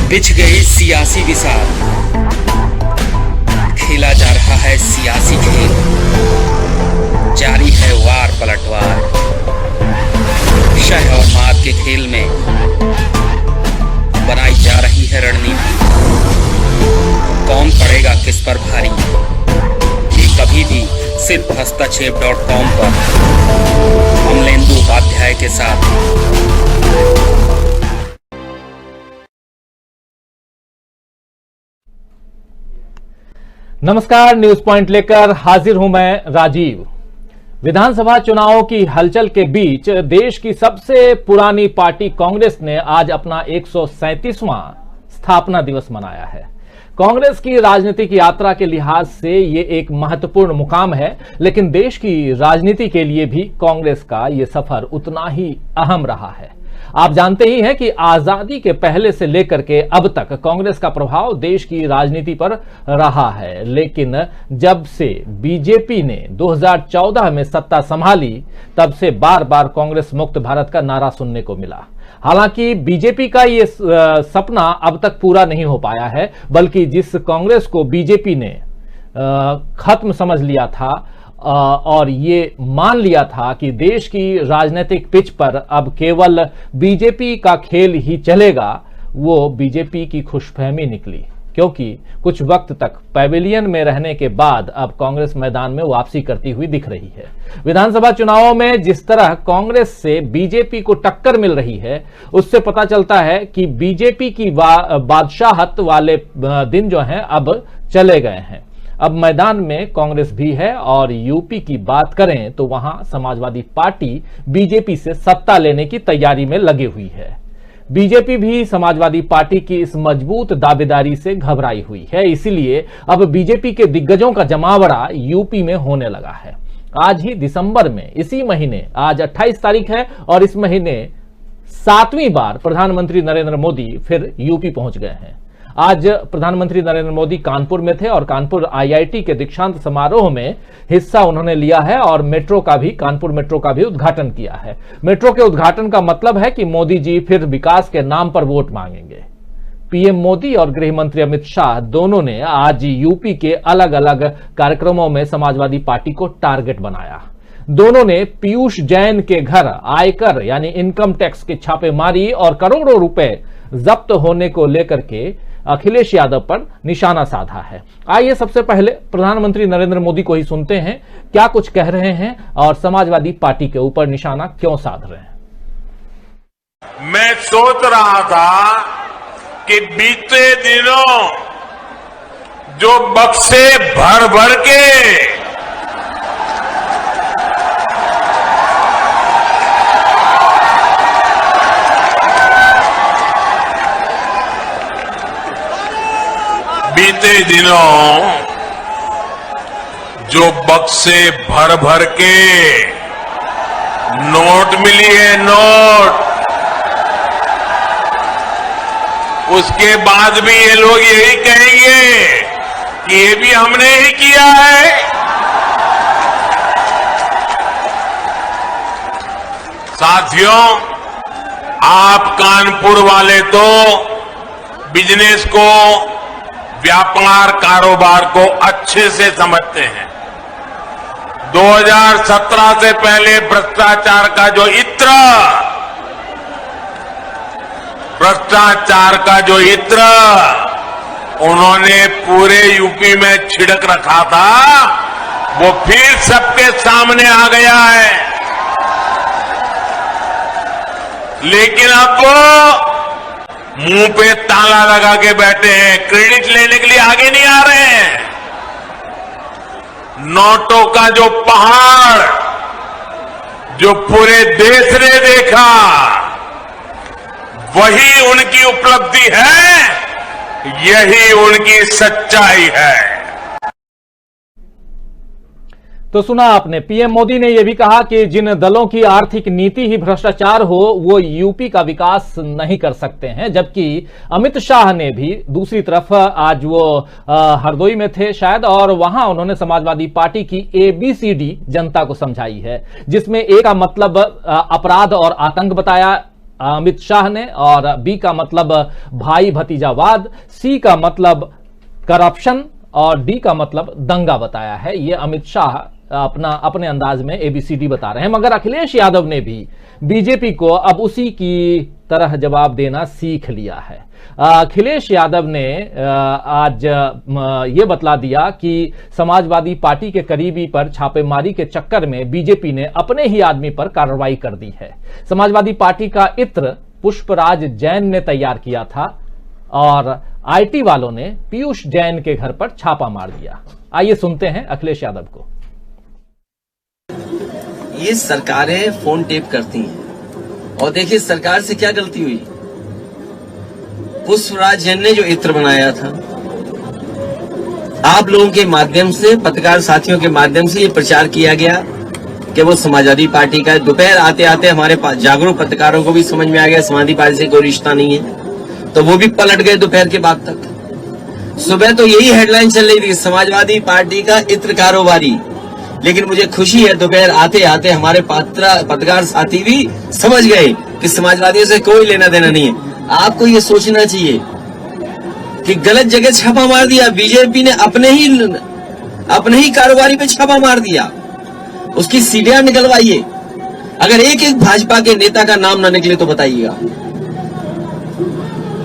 बिछ गई सियासी विसार, खेला जा रहा है सियासी खेल, जारी है वार पलटवार। शह और मात के खेल में बनाई जा रही है रणनीति, कौन पड़ेगा किस पर भारी, ये कभी भी सिर्फ हस्तक्षेप.com पर अमलेंदु उपाध्याय के साथ। नमस्कार, न्यूज पॉइंट लेकर हाजिर हूं मैं राजीव। विधानसभा चुनावों की हलचल के बीच देश की सबसे पुरानी पार्टी कांग्रेस ने आज अपना 137वां स्थापना दिवस मनाया है। कांग्रेस की राजनीतिक यात्रा के लिहाज से ये एक महत्वपूर्ण मुकाम है, लेकिन देश की राजनीति के लिए भी कांग्रेस का ये सफर उतना ही अहम रहा है। आप जानते ही हैं कि आजादी के पहले से लेकर के अब तक कांग्रेस का प्रभाव देश की राजनीति पर रहा है, लेकिन जब से बीजेपी ने 2014 में सत्ता संभाली, तब से बार बार कांग्रेस मुक्त भारत का नारा सुनने को मिला। हालांकि बीजेपी का ये सपना अब तक पूरा नहीं हो पाया है, बल्कि जिस कांग्रेस को बीजेपी ने खत्म समझ लिया था और ये मान लिया था कि देश की राजनीतिक पिच पर अब केवल बीजेपी का खेल ही चलेगा, वो बीजेपी की खुशफहमी निकली, क्योंकि कुछ वक्त तक पैवेलियन में रहने के बाद अब कांग्रेस मैदान में वापसी करती हुई दिख रही है। विधानसभा चुनावों में जिस तरह कांग्रेस से बीजेपी को टक्कर मिल रही है, उससे पता चलता है कि बीजेपी की बादशाहत वाले दिन जो हैं अब चले गए हैं। अब मैदान में कांग्रेस भी है और यूपी की बात करें तो वहां समाजवादी पार्टी बीजेपी से सत्ता लेने की तैयारी में लगी हुई है। बीजेपी भी समाजवादी पार्टी की इस मजबूत दावेदारी से घबराई हुई है, इसीलिए अब बीजेपी के दिग्गजों का जमावड़ा यूपी में होने लगा है। आज ही दिसंबर में, इसी महीने, आज 28 तारीख है और इस महीने 7वीं बार प्रधानमंत्री नरेंद्र मोदी फिर यूपी पहुंच गए हैं। आज प्रधानमंत्री नरेंद्र मोदी कानपुर में थे और कानपुर आईआईटी के दीक्षांत समारोह में हिस्सा उन्होंने लिया है और मेट्रो का भी, कानपुर मेट्रो का भी उद्घाटन किया है। मेट्रो के उद्घाटन का मतलब है कि मोदी जी फिर विकास के नाम पर वोट मांगेंगे। पीएम मोदी और गृह मंत्री अमित शाह दोनों ने आज यूपी के अलग अलग कार्यक्रमों में समाजवादी पार्टी को टारगेट बनाया। दोनों ने पीयूष जैन के घर आयकर यानी इनकम टैक्स की छापेमारी और करोड़ों रुपए जब्त होने को लेकर के अखिलेश यादव पर निशाना साधा है। आइए सबसे पहले प्रधानमंत्री नरेंद्र मोदी को ही सुनते हैं, क्या कुछ कह रहे हैं और समाजवादी पार्टी के ऊपर निशाना क्यों साध रहे हैं। मैं सोच रहा था कि बीते दिनों जो बक्से भर भर के भर भर के नोट मिली है, नोट, उसके बाद भी ये लोग यही कहेंगे कि ये भी हमने ही किया है। साथियों, आप कानपुर वाले तो बिजनेस को, व्यापार कारोबार को अच्छे से समझते हैं। 2017 से पहले भ्रष्टाचार का जो इत्र उन्होंने पूरे यूपी में छिड़क रखा था, वो फिर सबके सामने आ गया है। लेकिन अब वो मुंह पे ताला लगा के बैठे हैं, क्रेडिट लेने के लिए आगे नहीं आ रहे हैं। नोटों का जो पहाड़ जो पूरे देश ने देखा, वही उनकी उपलब्धि है, यही उनकी सच्चाई है। तो सुना आपने, पीएम मोदी ने यह भी कहा कि जिन दलों की आर्थिक नीति ही भ्रष्टाचार हो, वो यूपी का विकास नहीं कर सकते हैं। जबकि अमित शाह ने भी दूसरी तरफ, आज वो हरदोई में थे शायद, और वहां उन्होंने समाजवादी पार्टी की ABCD जनता को समझाई है, जिसमें एक का मतलब अपराध और आतंक बताया, अमित शाह ने, और बी का मतलब भाई भतीजावाद, सी का मतलब करप्शन और डी का मतलब दंगा बताया है। ये अमित शाह अपने अंदाज में एबीसीडी बता रहे हैं, मगर अखिलेश यादव ने भी बीजेपी को अब उसी की तरह जवाब देना सीख लिया है। अखिलेश यादव ने आज ये बतला दिया कि समाजवादी पार्टी के करीबी पर छापेमारी के चक्कर में बीजेपी ने अपने ही आदमी पर कार्रवाई कर दी है। समाजवादी पार्टी का इत्र पुष्पराज जैन ने तैयार किया था और आईटी वालों ने पीयूष जैन के घर पर छापा मार दिया। आइए सुनते हैं अखिलेश यादव को। ये सरकारें फोन टेप करती हैं और देखिए सरकार से क्या गलती हुई। पुष्पराज जैन ने जो इत्र बनाया था, आप लोगों के माध्यम से, पत्रकार साथियों के माध्यम से ये प्रचार किया गया कि वो समाजवादी पार्टी का है। दोपहर आते आते हमारे पास जागरूक पत्रकारों को भी समझ में आ गया समाजवादी पार्टी से कोई रिश्ता नहीं है, तो वो भी पलट गए दोपहर के बाद तक। सुबह तो यही हेडलाइन चल रही थी, समाजवादी पार्टी का इत्र कारोबारी। लेकिन मुझे खुशी है दोपहर आते आते हमारे पत्रकार साथी भी समझ गए कि समाजवादियों से कोई लेना देना नहीं है। आपको ये सोचना चाहिए कि गलत जगह छापा मार दिया बीजेपी ने, अपने ही कारोबारी पे छापा मार दिया, उसकी सीढ़ियां निकलवाइए। अगर एक एक भाजपा के नेता का नाम ना निकले तो बताइएगा।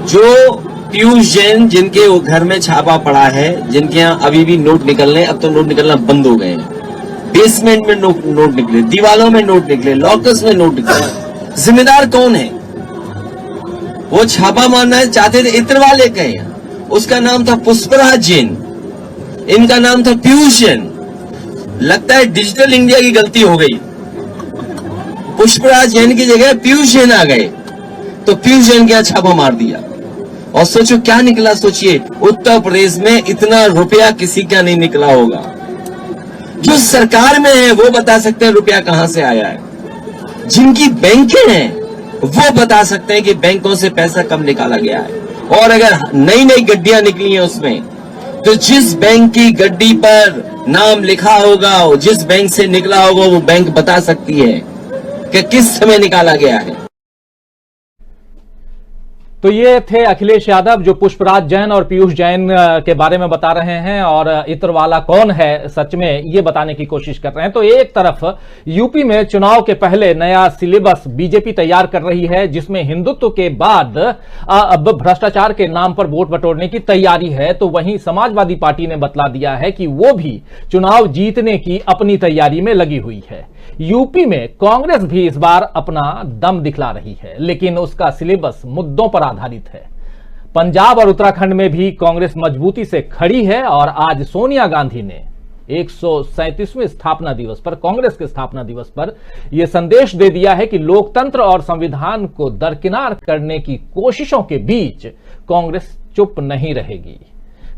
जो पीयूष जैन जिनके वो घर में छापा पड़ा है, जिनके यहाँ अभी भी नोट निकलने, अब तो नोट निकलना बंद हो गए हैं। बेसमेंट में नोट निकले, दीवालों में नोट निकले, लॉकर्स में नोट निकले। जिम्मेदार कौन है? वो छापा मारना चाहते थे इत्र वाले कहे, उसका नाम था पुष्पराज जैन, इनका नाम था पीयूष जैन। लगता है डिजिटल इंडिया की गलती हो गई, पुष्पराज जैन की जगह पीयूष जैन आ गए, तो पीयूष जैन के यहाँ छापा मार दिया। और सोचो क्या निकला, सोचिए उत्तर प्रदेश में इतना रुपया किसी का नहीं निकला होगा। जो सरकार में है वो बता सकते हैं रुपया कहां से आया है, जिनकी बैंकें हैं वो बता सकते हैं कि बैंकों से पैसा कब निकाला गया है। और अगर नई नई गड्डियां निकली हैं उसमें, तो जिस बैंक की गड्डी पर नाम लिखा होगा, जिस बैंक से निकला होगा, वो बैंक बता सकती है कि किस समय निकाला गया है। तो ये थे अखिलेश यादव जो पुष्पराज जैन और पीयूष जैन के बारे में बता रहे हैं, और इत्र वाला कौन है सच में ये बताने की कोशिश कर रहे हैं। तो एक तरफ यूपी में चुनाव के पहले नया सिलेबस बीजेपी तैयार कर रही है, जिसमें हिंदुत्व के बाद अब भ्रष्टाचार के नाम पर वोट बटोरने की तैयारी है। तो वहीं समाजवादी पार्टी ने बतला दिया है कि वो भी चुनाव जीतने की अपनी तैयारी में लगी हुई है। यूपी में कांग्रेस भी इस बार अपना दम दिखला रही है, लेकिन उसका सिलेबस मुद्दों पर आधारित है। पंजाब और उत्तराखंड में भी कांग्रेस मजबूती से खड़ी है, और आज सोनिया गांधी ने 137वें स्थापना दिवस पर, कांग्रेस के स्थापना दिवस पर यह संदेश दे दिया है कि लोकतंत्र और संविधान को दरकिनार करने की कोशिशों के बीच कांग्रेस चुप नहीं रहेगी।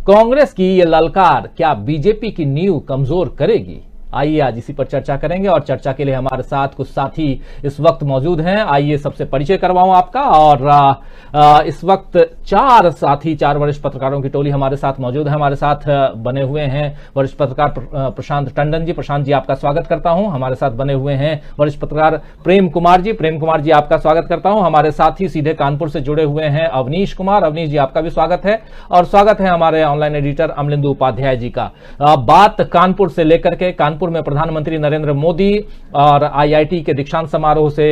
कांग्रेस की यह ललकार क्या बीजेपी की नींव कमजोर करेगी? आइए आज इसी पर चर्चा करेंगे, और चर्चा के लिए हमारे साथ कुछ साथी इस वक्त मौजूद हैं। आइए सबसे परिचय करवाऊं आपका। और इस वक्त चार वरिष्ठ पत्रकारों की टोली हमारे साथ मौजूद है। हमारे साथ बने हुए हैं वरिष्ठ पत्रकार प्रशांत टंडन जी। प्रशांत जी आपका स्वागत करता हूं। हमारे साथ बने हुए हैं वरिष्ठ पत्रकार प्रेम कुमार जी। प्रेम कुमार जी आपका स्वागत करता हूं। हमारे साथ ही सीधे कानपुर से जुड़े हुए हैं अवनीश कुमार। अवनीश जी आपका भी स्वागत है। और स्वागत है हमारे ऑनलाइन एडिटर अमलेंदु उपाध्याय जी का। बात कानपुर से लेकर के, कानपुर में प्रधानमंत्री नरेंद्र मोदी और आईआईटी के दीक्षांत समारोह से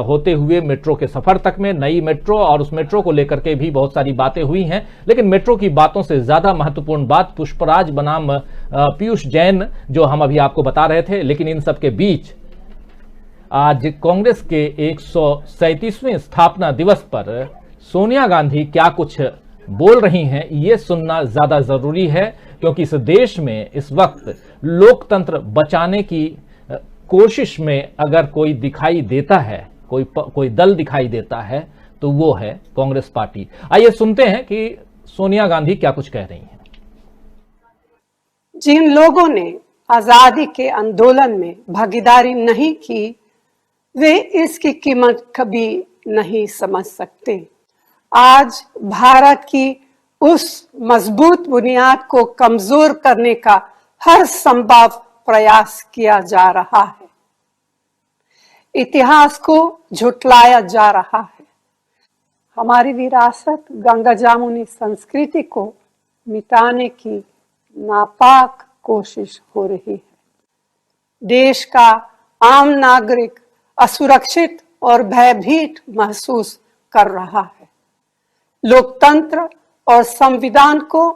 होते हुए मेट्रो के सफर तक में, नई मेट्रो और उस मेट्रो को लेकर के भी बहुत सारी बातें हुई हैं। लेकिन मेट्रो की बातों से ज्यादा महत्वपूर्ण बात पुष्पराज बनाम पीयूष जैन जो हम अभी आपको बता रहे थे। लेकिन इन सब के बीच आज कांग्रेस के 137वें स्थापना दिवस पर सोनिया गांधी क्या कुछ बोल रही हैं, ये सुनना ज्यादा जरूरी है, क्योंकि इस देश में इस वक्त लोकतंत्र बचाने की कोशिश में अगर कोई दिखाई देता है, कोई दल दिखाई देता है, तो वो है कांग्रेस पार्टी। आइए सुनते हैं कि सोनिया गांधी क्या कुछ कह रही हैं। जिन लोगों ने आजादी के आंदोलन में भागीदारी नहीं की, वे इसकी कीमत कभी नहीं समझ सकते। आज भारत की उस मजबूत बुनियाद को कमजोर करने का हर संभव प्रयास किया जा रहा है। इतिहास को झुठलाया जा रहा है। हमारी विरासत गंगा जामुनी संस्कृति को मिटाने की नापाक कोशिश हो रही है। देश का आम नागरिक असुरक्षित और भयभीत महसूस कर रहा है। लोकतंत्र और संविधान को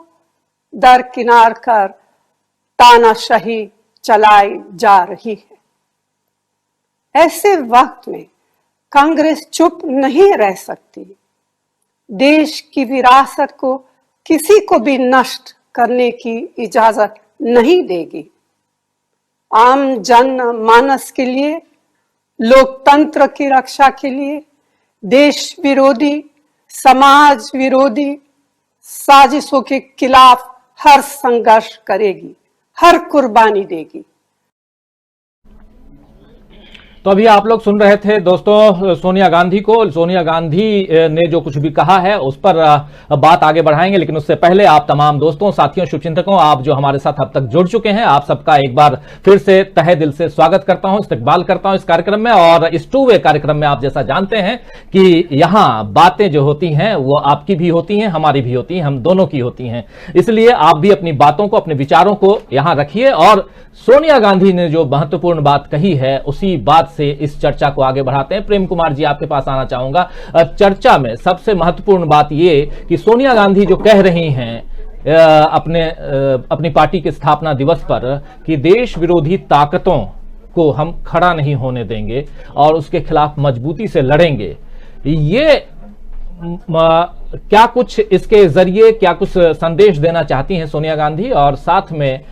दरकिनार कर तानाशाही चलाई जा रही है। ऐसे वक्त में कांग्रेस चुप नहीं रह सकती। देश की विरासत को किसी को भी नष्ट करने की इजाजत नहीं देगी। आम जन मानस के लिए, लोकतंत्र की रक्षा के लिए देश विरोधी, समाज विरोधी साजिशों के खिलाफ हर संघर्ष करेगी, हर कुर्बानी देगी। तो अभी आप लोग सुन रहे थे दोस्तों सोनिया गांधी को। सोनिया गांधी ने जो कुछ भी कहा है उस पर बात आगे बढ़ाएंगे, लेकिन उससे पहले आप तमाम दोस्तों, साथियों, शुभचिंतकों, आप जो हमारे साथ अब तक जुड़ चुके हैं, आप सबका एक बार फिर से तहे दिल से स्वागत करता हूं, इस्तकबाल करता हूं इस कार्यक्रम में। और इस टू वे कार्यक्रम में आप जैसा जानते हैं कि यहां बातें जो होती हैं वो आपकी भी होती हैं, हमारी भी होती हैं, हम दोनों की होती हैं। इसलिए आप भी अपनी बातों को, अपने विचारों को यहां रखिए। और सोनिया गांधी ने जो महत्वपूर्ण बात कही है उसी बात से इस चर्चा को आगे बढ़ाते हैं। प्रेम कुमार जी, आपके पास आना चाहूंगा। चर्चा में सबसे महत्वपूर्ण बात यह कि सोनिया गांधी जो कह रही हैं अपनी पार्टी के स्थापना दिवस पर कि देश विरोधी ताकतों को हम खड़ा नहीं होने देंगे और उसके खिलाफ मजबूती से लड़ेंगे, ये क्या कुछ इसके जरिए क्या कुछ संदेश देना चाहती हैं सोनिया गांधी? और साथ में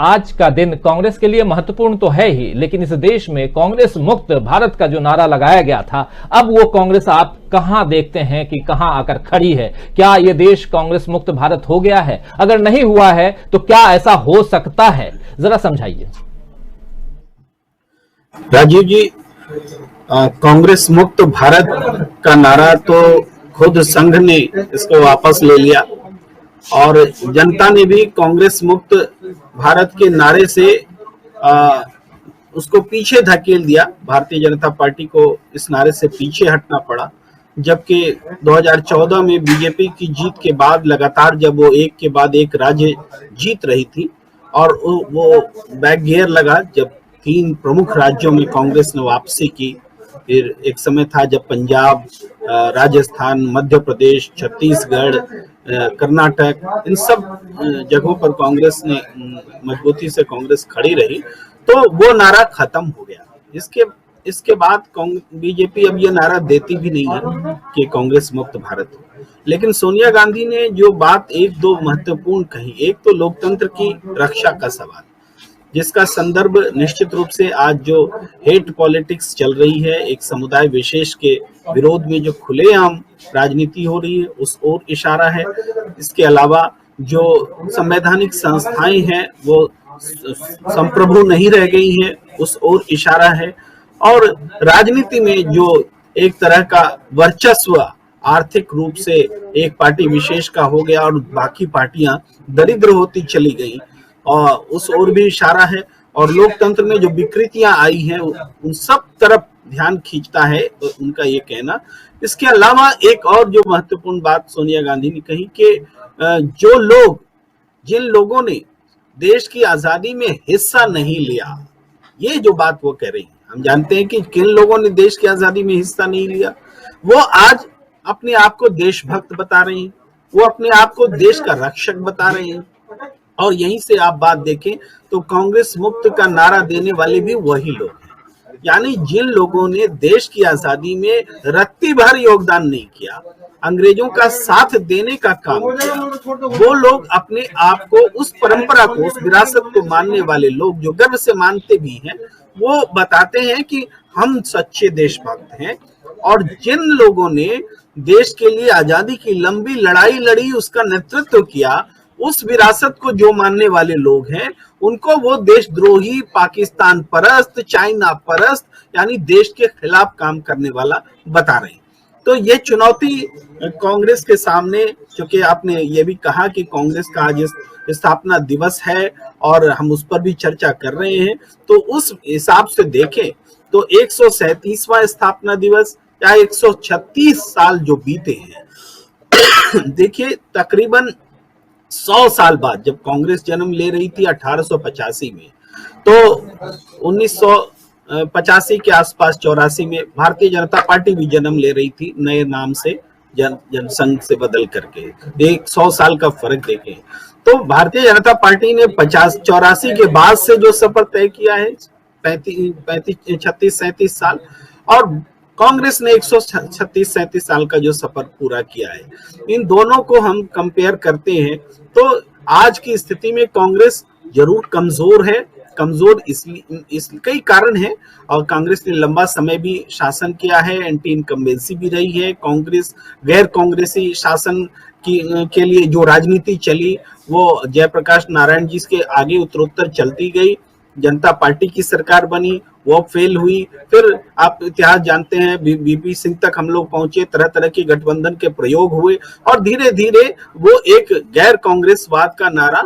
आज का दिन कांग्रेस के लिए महत्वपूर्ण तो है ही, लेकिन इस देश में कांग्रेस मुक्त भारत का जो नारा लगाया गया था, अब वो कांग्रेस आप कहां देखते हैं कि कहां आकर खड़ी है? क्या ये देश कांग्रेस मुक्त भारत हो गया है? अगर नहीं हुआ है तो क्या ऐसा हो सकता है? जरा समझाइए। राजीव जी, कांग्रेस मुक्त भारत का नारा तो खुद संघ ने इसको वापस ले लिया और जनता ने भी कांग्रेस मुक्त भारत के नारे से उसको पीछे धकेल दिया। भारतीय जनता पार्टी को इस नारे से पीछे हटना पड़ा, जबकि 2014 में बीजेपी की जीत के बाद लगातार जब वो एक के बाद एक राज्य जीत रही थी और वो बैक गियर लगा जब 3 प्रमुख राज्यों में कांग्रेस ने वापसी की। फिर एक समय था जब पंजाब, राजस्थान, मध्य प्रदेश, छत्तीसगढ़, कर्नाटक, इन सब जगहों पर कांग्रेस ने मजबूती से कांग्रेस खड़ी रही, तो वो नारा खत्म हो गया। इसके बाद बीजेपी अब ये नारा देती भी नहीं है कि कांग्रेस मुक्त भारत हो। लेकिन सोनिया गांधी ने जो बात 1-2 महत्वपूर्ण कही, एक तो लोकतंत्र की रक्षा का सवाल, जिसका संदर्भ निश्चित रूप से आज जो हेट पॉलिटिक्स चल रही है, एक समुदाय विशेष के विरोध में जो खुलेआम राजनीति हो रही है, उस ओर इशारा है। इसके अलावा जो संवैधानिक संस्थाएं हैं वो संप्रभु नहीं रह गई हैं, उस ओर इशारा है। और राजनीति में जो एक तरह का वर्चस्व आर्थिक रूप से एक पार्टी विशेष का हो गया और बाकी पार्टियां दरिद्र होती चली गई, और उस ओर भी इशारा है। और लोकतंत्र में जो विकृतियां आई हैं उन सब तरफ ध्यान खींचता है उनका ये कहना। इसके अलावा एक और जो महत्वपूर्ण बात सोनिया गांधी ने कही कि जिन लोगों ने देश की आजादी में हिस्सा नहीं लिया, ये जो बात वो कह रही है, हम जानते हैं कि किन लोगों ने देश की आजादी में हिस्सा नहीं लिया। वो आज अपने आप को देशभक्त बता रहे हैं, वो अपने आप को देश का रक्षक बता रहे हैं। और यहीं से आप बात देखें तो कांग्रेस मुक्त का नारा देने वाले भी वही लोग हैं, यानी जिन लोगों ने देश की आजादी में रत्ती भर योगदान नहीं किया, अंग्रेजों का साथ देने का काम किया, वो लोग अपने आप को, उस परंपरा को, उस विरासत को मानने वाले लोग जो गर्व से मानते भी हैं, वो बताते हैं कि हम सच्चे देशभक्त हैं। और जिन लोगों ने देश के लिए आजादी की लंबी लड़ाई लड़ी, उसका नेतृत्व किया, उस विरासत को जो मानने वाले लोग हैं, उनको वो देशद्रोही, पाकिस्तान परस्त, चाइना परस्त, यानी देश के खिलाफ काम करने वाला बता रहे हैं। तो ये चुनौती कांग्रेस के सामने, क्योंकि आपने ये भी कहा कि कांग्रेस का आज स्थापना दिवस है और हम उस पर भी चर्चा कर रहे हैं, तो उस हिसाब से देखें तो 137वां स्थापना दिवस चाहे 136 साल जो बीते हैं, देखिए तकरीबन 100 साल बाद जब कांग्रेस जन्म ले रही थी 1885 में, तो 1985 के आसपास 84 में भारतीय जनता पार्टी भी जन्म ले रही थी, नए नाम से जनसंघ से बदल करके। एक 100 साल का फर्क देखें तो भारतीय जनता पार्टी ने 84 के बाद से जो सफर तय किया है 36-37 साल, और कांग्रेस ने 136-37 साल का जो सफर पूरा किया है। इन दोनों को हम कंपेयर करते हैं तो आज की स्थिति में कांग्रेस जरूर कमजोर है। कमजोर इस कई कारण है, और कांग्रेस ने लंबा समय भी शासन किया है, एंटी इनकम्बेंसी भी रही है। कांग्रेस गैर कांग्रेसी शासन के लिए जो राजनीति चली वो जयप्रकाश नारायण जी के आगे उत्तरोत्तर चलती गई। जनता पार्टी की सरकार बनी, वो फेल हुई। फिर आप इतिहास जानते हैं, बीपी सिंह तक हम लोग पहुंचे, तरह तरह के गठबंधन के प्रयोग हुए, और धीरे धीरे वो एक गैर कांग्रेसवाद का नारा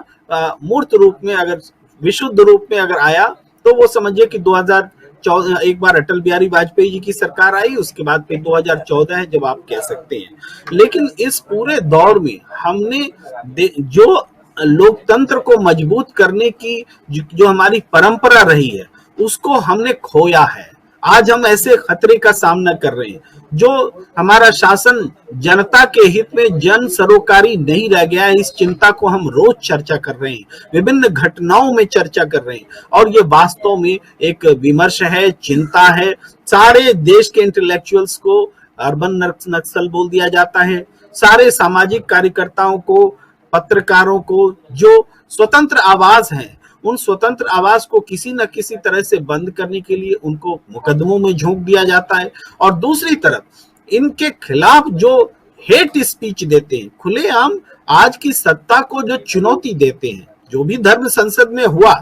मूर्त रूप में, अगर विशुद्ध रूप में अगर आया तो वो समझिए कि 2014 एक बार अटल बिहारी वाजपेयी जी की सरकार आई, उसके बाद फिर 2014 है जब आप कह सकते हैं। लेकिन इस पूरे दौर में हमने जो लोकतंत्र को मजबूत करने की जो हमारी परंपरा रही है उसको हमने खोया है। आज हम ऐसे खतरे का सामना कर रहे हैं, जो हमारा शासन जनता के हित में जन सरोकारी नहीं रह गया है। इस चिंता को हम रोज चर्चा कर रहे हैं, विभिन्न घटनाओं में चर्चा कर रहे हैं, और ये वास्तव में एक विमर्श है, चिंता है। सारे देश के इंटेलेक्चुअल्स को अर्बन नक्सल बोल दिया जाता है, सारे सामाजिक कार्यकर्ताओं को, पत्रकारों को जो स्वतंत्र आवाज है, उन स्वतंत्र आवाज को किसी न किसी तरह से बंद करने के लिए उनको मुकदमों में झोंक दिया जाता है। और दूसरी तरफ इनके खिलाफ जो हेट स्पीच देते हैं, खुलेआम आज की सत्ता को जो चुनौती देते हैं, जो भी धर्म संसद में हुआ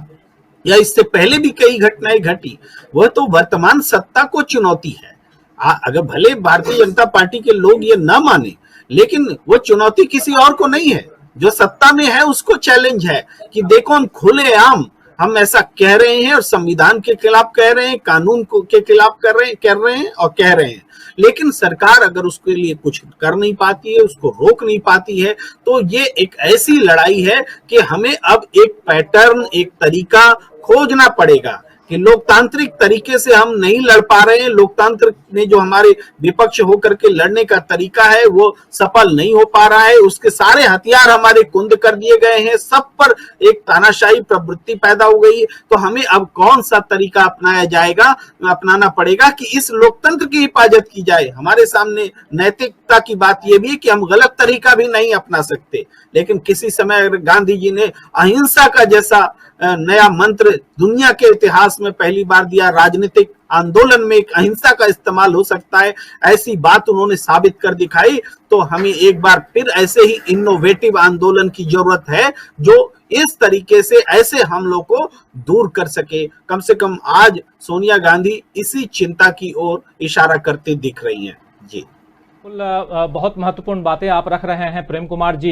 या इससे पहले भी कई घटनाएं घटी, वह तो वर्तमान सत्ता को चुनौती है। अगर भले भारतीय जनता पार्टी के लोग ये न माने, लेकिन वो चुनौती किसी और को नहीं है, जो सत्ता में है उसको चैलेंज है कि देखो हम खुलेआम हम ऐसा कह रहे हैं और संविधान के खिलाफ कह रहे हैं, कानून के खिलाफ कर रहे हैं और कह रहे हैं। लेकिन सरकार अगर उसके लिए कुछ कर नहीं पाती है, उसको रोक नहीं पाती है, तो ये एक ऐसी लड़ाई है कि हमें अब एक पैटर्न, एक तरीका खोजना पड़ेगा कि लोकतांत्रिक तरीके से हम नहीं लड़ पा रहे हैं। लोकतंत्र में जो हमारे विपक्ष होकर के लड़ने का तरीका है वो सफल नहीं हो पा रहा है। उसके सारे हथियार हमारे कुंद कर दिए गए हैं, सब पर एक तानाशाही प्रवृत्ति पैदा हो गई। तो हमें अब कौन सा तरीका अपनाना पड़ेगा कि इस लोकतंत्र की हिफाजत की जाए। हमारे सामने नैतिकता की बात यह भी है कि हम गलत तरीका भी नहीं अपना सकते, लेकिन किसी समय गांधी जी ने अहिंसा का जैसा नया मंत्र दुनिया के इतिहास में पहली बार दिया, राजनीतिक आंदोलन में एक अहिंसा का इस्तेमाल हो सकता है, ऐसी बात उन्होंने साबित कर दिखाई। तो हमें एक बार फिर ऐसे ही इनोवेटिव आंदोलन की जरूरत है, जो इस तरीके से ऐसे हमलों को दूर कर सके। कम से कम आज सोनिया गांधी इसी चिंता की ओर इशारा करते दिख रही हैं। जी बहुत महत्वपूर्ण बातें आप रख रहे हैं प्रेम कुमार जी।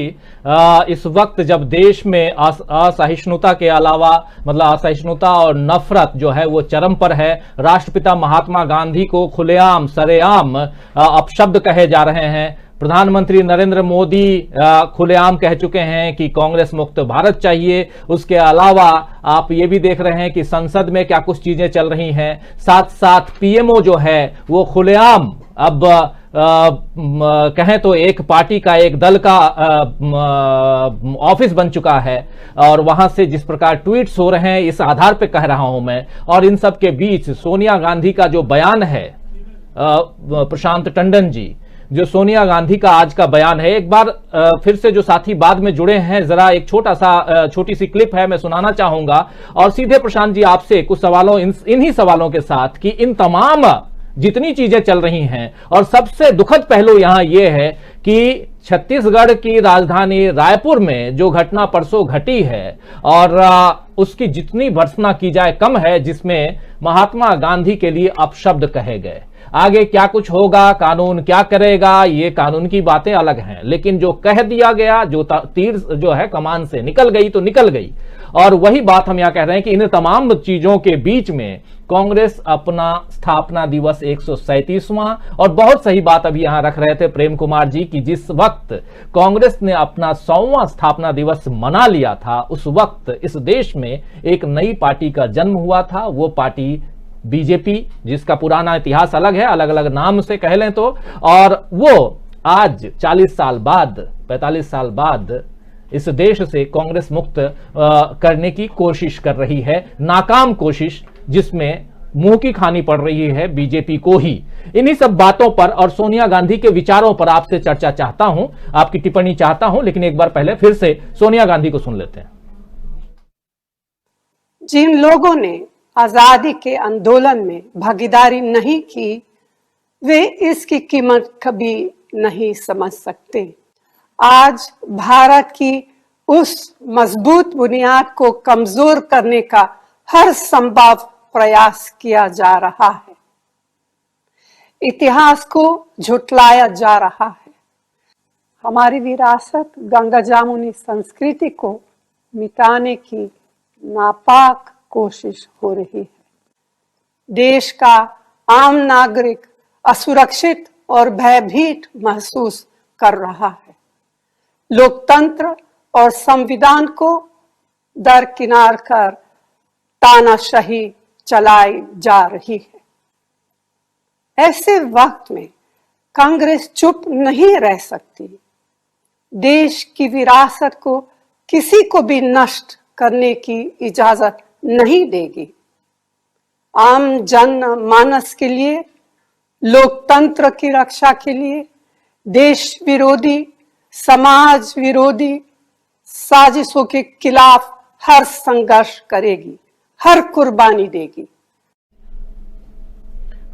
इस वक्त जब देश में असहिष्णुता के अलावा मतलब असहिष्णुता और नफरत जो है वो चरम पर है, राष्ट्रपिता महात्मा गांधी को खुलेआम सरेआम अपशब्द कहे जा रहे हैं। प्रधानमंत्री नरेंद्र मोदी खुलेआम कह चुके हैं कि कांग्रेस मुक्त भारत चाहिए। उसके अलावा आप ये भी देख रहे हैं कि संसद में क्या कुछ चीजें चल रही हैं। साथ साथ पीएमओ जो है वो खुलेआम अब कहें तो एक पार्टी का, एक दल का ऑफिस बन चुका है, और वहां से जिस प्रकार ट्वीट्स हो रहे हैं इस आधार पे कह रहा हूं मैं। और इन सब के बीच सोनिया गांधी का जो बयान है, प्रशांत टंडन जी, जो सोनिया गांधी का आज का बयान है, एक बार फिर से जो साथी बाद में जुड़े हैं, जरा एक छोटी सी क्लिप है, मैं सुनाना चाहूंगा। और सीधे प्रशांत जी आपसे कुछ सवालों, इन्हीं सवालों के साथ कि इन तमाम जितनी चीजें चल रही हैं, और सबसे दुखद पहलू यहां यह है कि छत्तीसगढ़ की राजधानी रायपुर में जो घटना परसों घटी है, और उसकी जितनी भर्त्सना की जाए कम है, जिसमें महात्मा गांधी के लिए अपशब्द कहे गए। आगे क्या कुछ होगा, कानून क्या करेगा, ये कानून की बातें अलग हैं, लेकिन जो कह दिया गया, जो तीर जो है कमान से निकल गई तो निकल गई। और वही बात हम यहां कह रहे हैं कि इन तमाम चीजों के बीच में कांग्रेस अपना स्थापना दिवस 137वां, और बहुत सही बात अभी यहां रख रहे थे प्रेम कुमार जी कि जिस वक्त कांग्रेस ने अपना 100वां स्थापना दिवस मना लिया था, उस वक्त इस देश में एक नई पार्टी का जन्म हुआ था। वो पार्टी बीजेपी, जिसका पुराना इतिहास अलग है, अलग अलग नाम से कह लें तो, और वो आज 40 साल बाद, 45 साल बाद इस देश से कांग्रेस मुक्त करने की कोशिश कर रही है, नाकाम कोशिश, जिसमें मुंह की खानी पड़ रही है बीजेपी को ही। इन्हीं सब बातों पर और सोनिया गांधी के विचारों पर आपसे चर्चा चाहता हूं, आपकी टिप्पणी चाहता हूं, लेकिन एक बार पहले फिर से सोनिया गांधी को सुन लेते हैं। जिन लोगों ने आजादी के आंदोलन में भागीदारी नहीं की, वे इसकी कीमत कभी नहीं समझ सकते। आज भारत की उस मजबूत बुनियाद को कमजोर करने का हर संभव प्रयास किया जा रहा है। इतिहास को झुटलाया जा रहा है। हमारी विरासत गंगा जामुनी संस्कृति को मिटाने की नापाक कोशिश हो रही है। देश का आम नागरिक असुरक्षित और भयभीत महसूस कर रहा है। लोकतंत्र और संविधान को दरकिनार कर तानाशाही चलाई जा रही है। ऐसे वक्त में कांग्रेस चुप नहीं रह सकती। देश की विरासत को किसी को भी नष्ट करने की इजाजत नहीं देगी। आम जन मानस के लिए, लोकतंत्र की रक्षा के लिए देश विरोधी, समाज विरोधी साजिशों के खिलाफ हर संघर्ष करेगी, हर कुर्बानी देगी,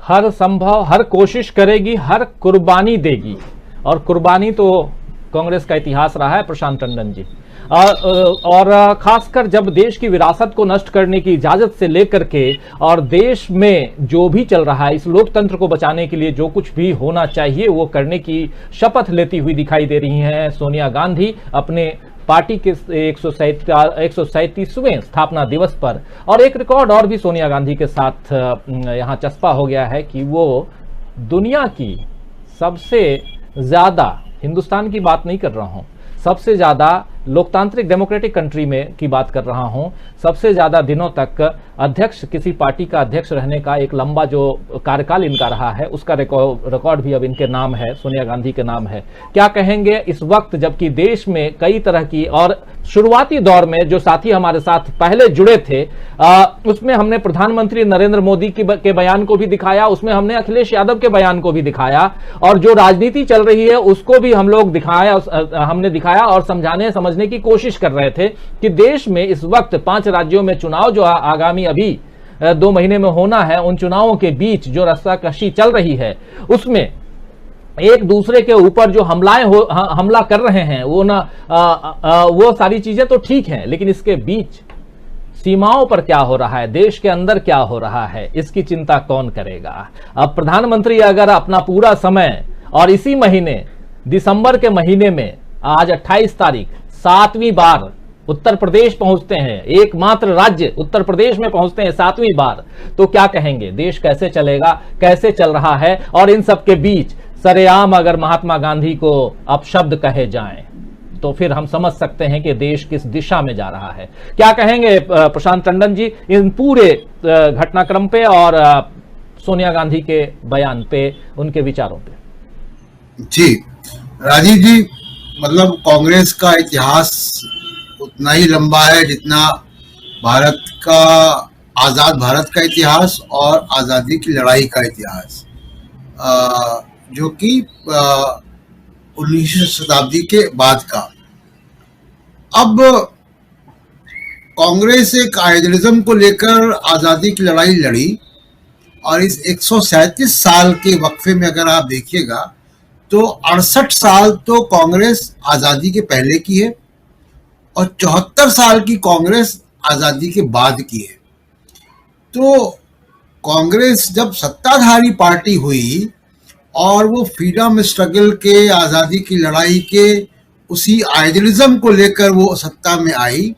हर संभव हर कोशिश करेगी, हर कुर्बानी देगी। और कुर्बानी तो कांग्रेस का इतिहास रहा है प्रशांत टंडन जी। और खासकर जब देश की विरासत को नष्ट करने की इजाजत से लेकर के और देश में जो भी चल रहा है, इस लोकतंत्र को बचाने के लिए जो कुछ भी होना चाहिए वो करने की शपथ लेती हुई दिखाई दे रही हैं सोनिया गांधी अपने पार्टी के 137वें स्थापना दिवस पर। और एक रिकॉर्ड और भी सोनिया गांधी के साथ यहां चस्पा हो गया है कि वो दुनिया की सबसे ज्यादा, हिंदुस्तान की बात नहीं कर रहा हूं, सबसे ज्यादा लोकतांत्रिक डेमोक्रेटिक कंट्री में की बात कर रहा हूं, सबसे ज्यादा दिनों तक अध्यक्ष, किसी पार्टी का अध्यक्ष रहने का एक लंबा जो कार्यकाल इनका रहा है, उसका रिकॉर्ड भी अब इनके नाम है, सोनिया गांधी के नाम है। क्या कहेंगे इस वक्त जबकि देश में कई तरह की, और शुरुआती दौर में जो साथी हमारे साथ पहले जुड़े थे उसमें हमने प्रधानमंत्री नरेंद्र मोदी के बयान को भी दिखाया, उसमें हमने अखिलेश यादव के बयान को भी दिखाया, और जो राजनीति चल रही है उसको भी हम लोग हमने दिखाया और समझने की कोशिश कर रहे थे कि देश में इस वक्त 5 राज्यों में चुनाव जो आगामी अभी 2 महीने में होना है, उन चुनावों के बीच जो रस्साकशी चल रही है उसमें एक दूसरे के ऊपर जो हमला कर रहे हैं वो सारी चीजें तो ठीक हैं, लेकिन इसके बीच सीमाओं पर क्या हो रहा है, देश के अंदर क्या हो रहा है, इसकी चिंता कौन करेगा। अब प्रधानमंत्री अगर अपना पूरा समय, और इसी महीने दिसंबर के महीने में आज 28 तारीख 7वीं बार उत्तर प्रदेश पहुंचते हैं, एकमात्र राज्य उत्तर प्रदेश में पहुंचते हैं 7वीं बार, तो क्या कहेंगे, देश कैसे चलेगा, कैसे चल रहा है। और इन सब के बीच सरेआम अगर महात्मा गांधी को अपशब्द कहे जाएं तो फिर हम समझ सकते हैं कि देश किस दिशा में जा रहा है। क्या कहेंगे प्रशांत टंडन जी इन पूरे घटनाक्रम पे और सोनिया गांधी के बयान पे, उनके विचारों पे? जी राजीव जी, मतलब कांग्रेस का इतिहास उतना ही लंबा है जितना भारत का, आजाद भारत का इतिहास और आजादी की लड़ाई का इतिहास, जो कि 19वीं शताब्दी के बाद का। अब कांग्रेस एक आइडियलिज्म को लेकर आजादी की लड़ाई लड़ी, और इस 137 साल के वक्फे में अगर आप देखिएगा तो 68 साल तो कांग्रेस आजादी के पहले की है और 74 साल की कांग्रेस आजादी के बाद की है। तो कांग्रेस जब सत्ताधारी पार्टी हुई और वो फ्रीडम स्ट्रगल के, आजादी की लड़ाई के उसी आइडियलिज्म को लेकर वो सत्ता में आई,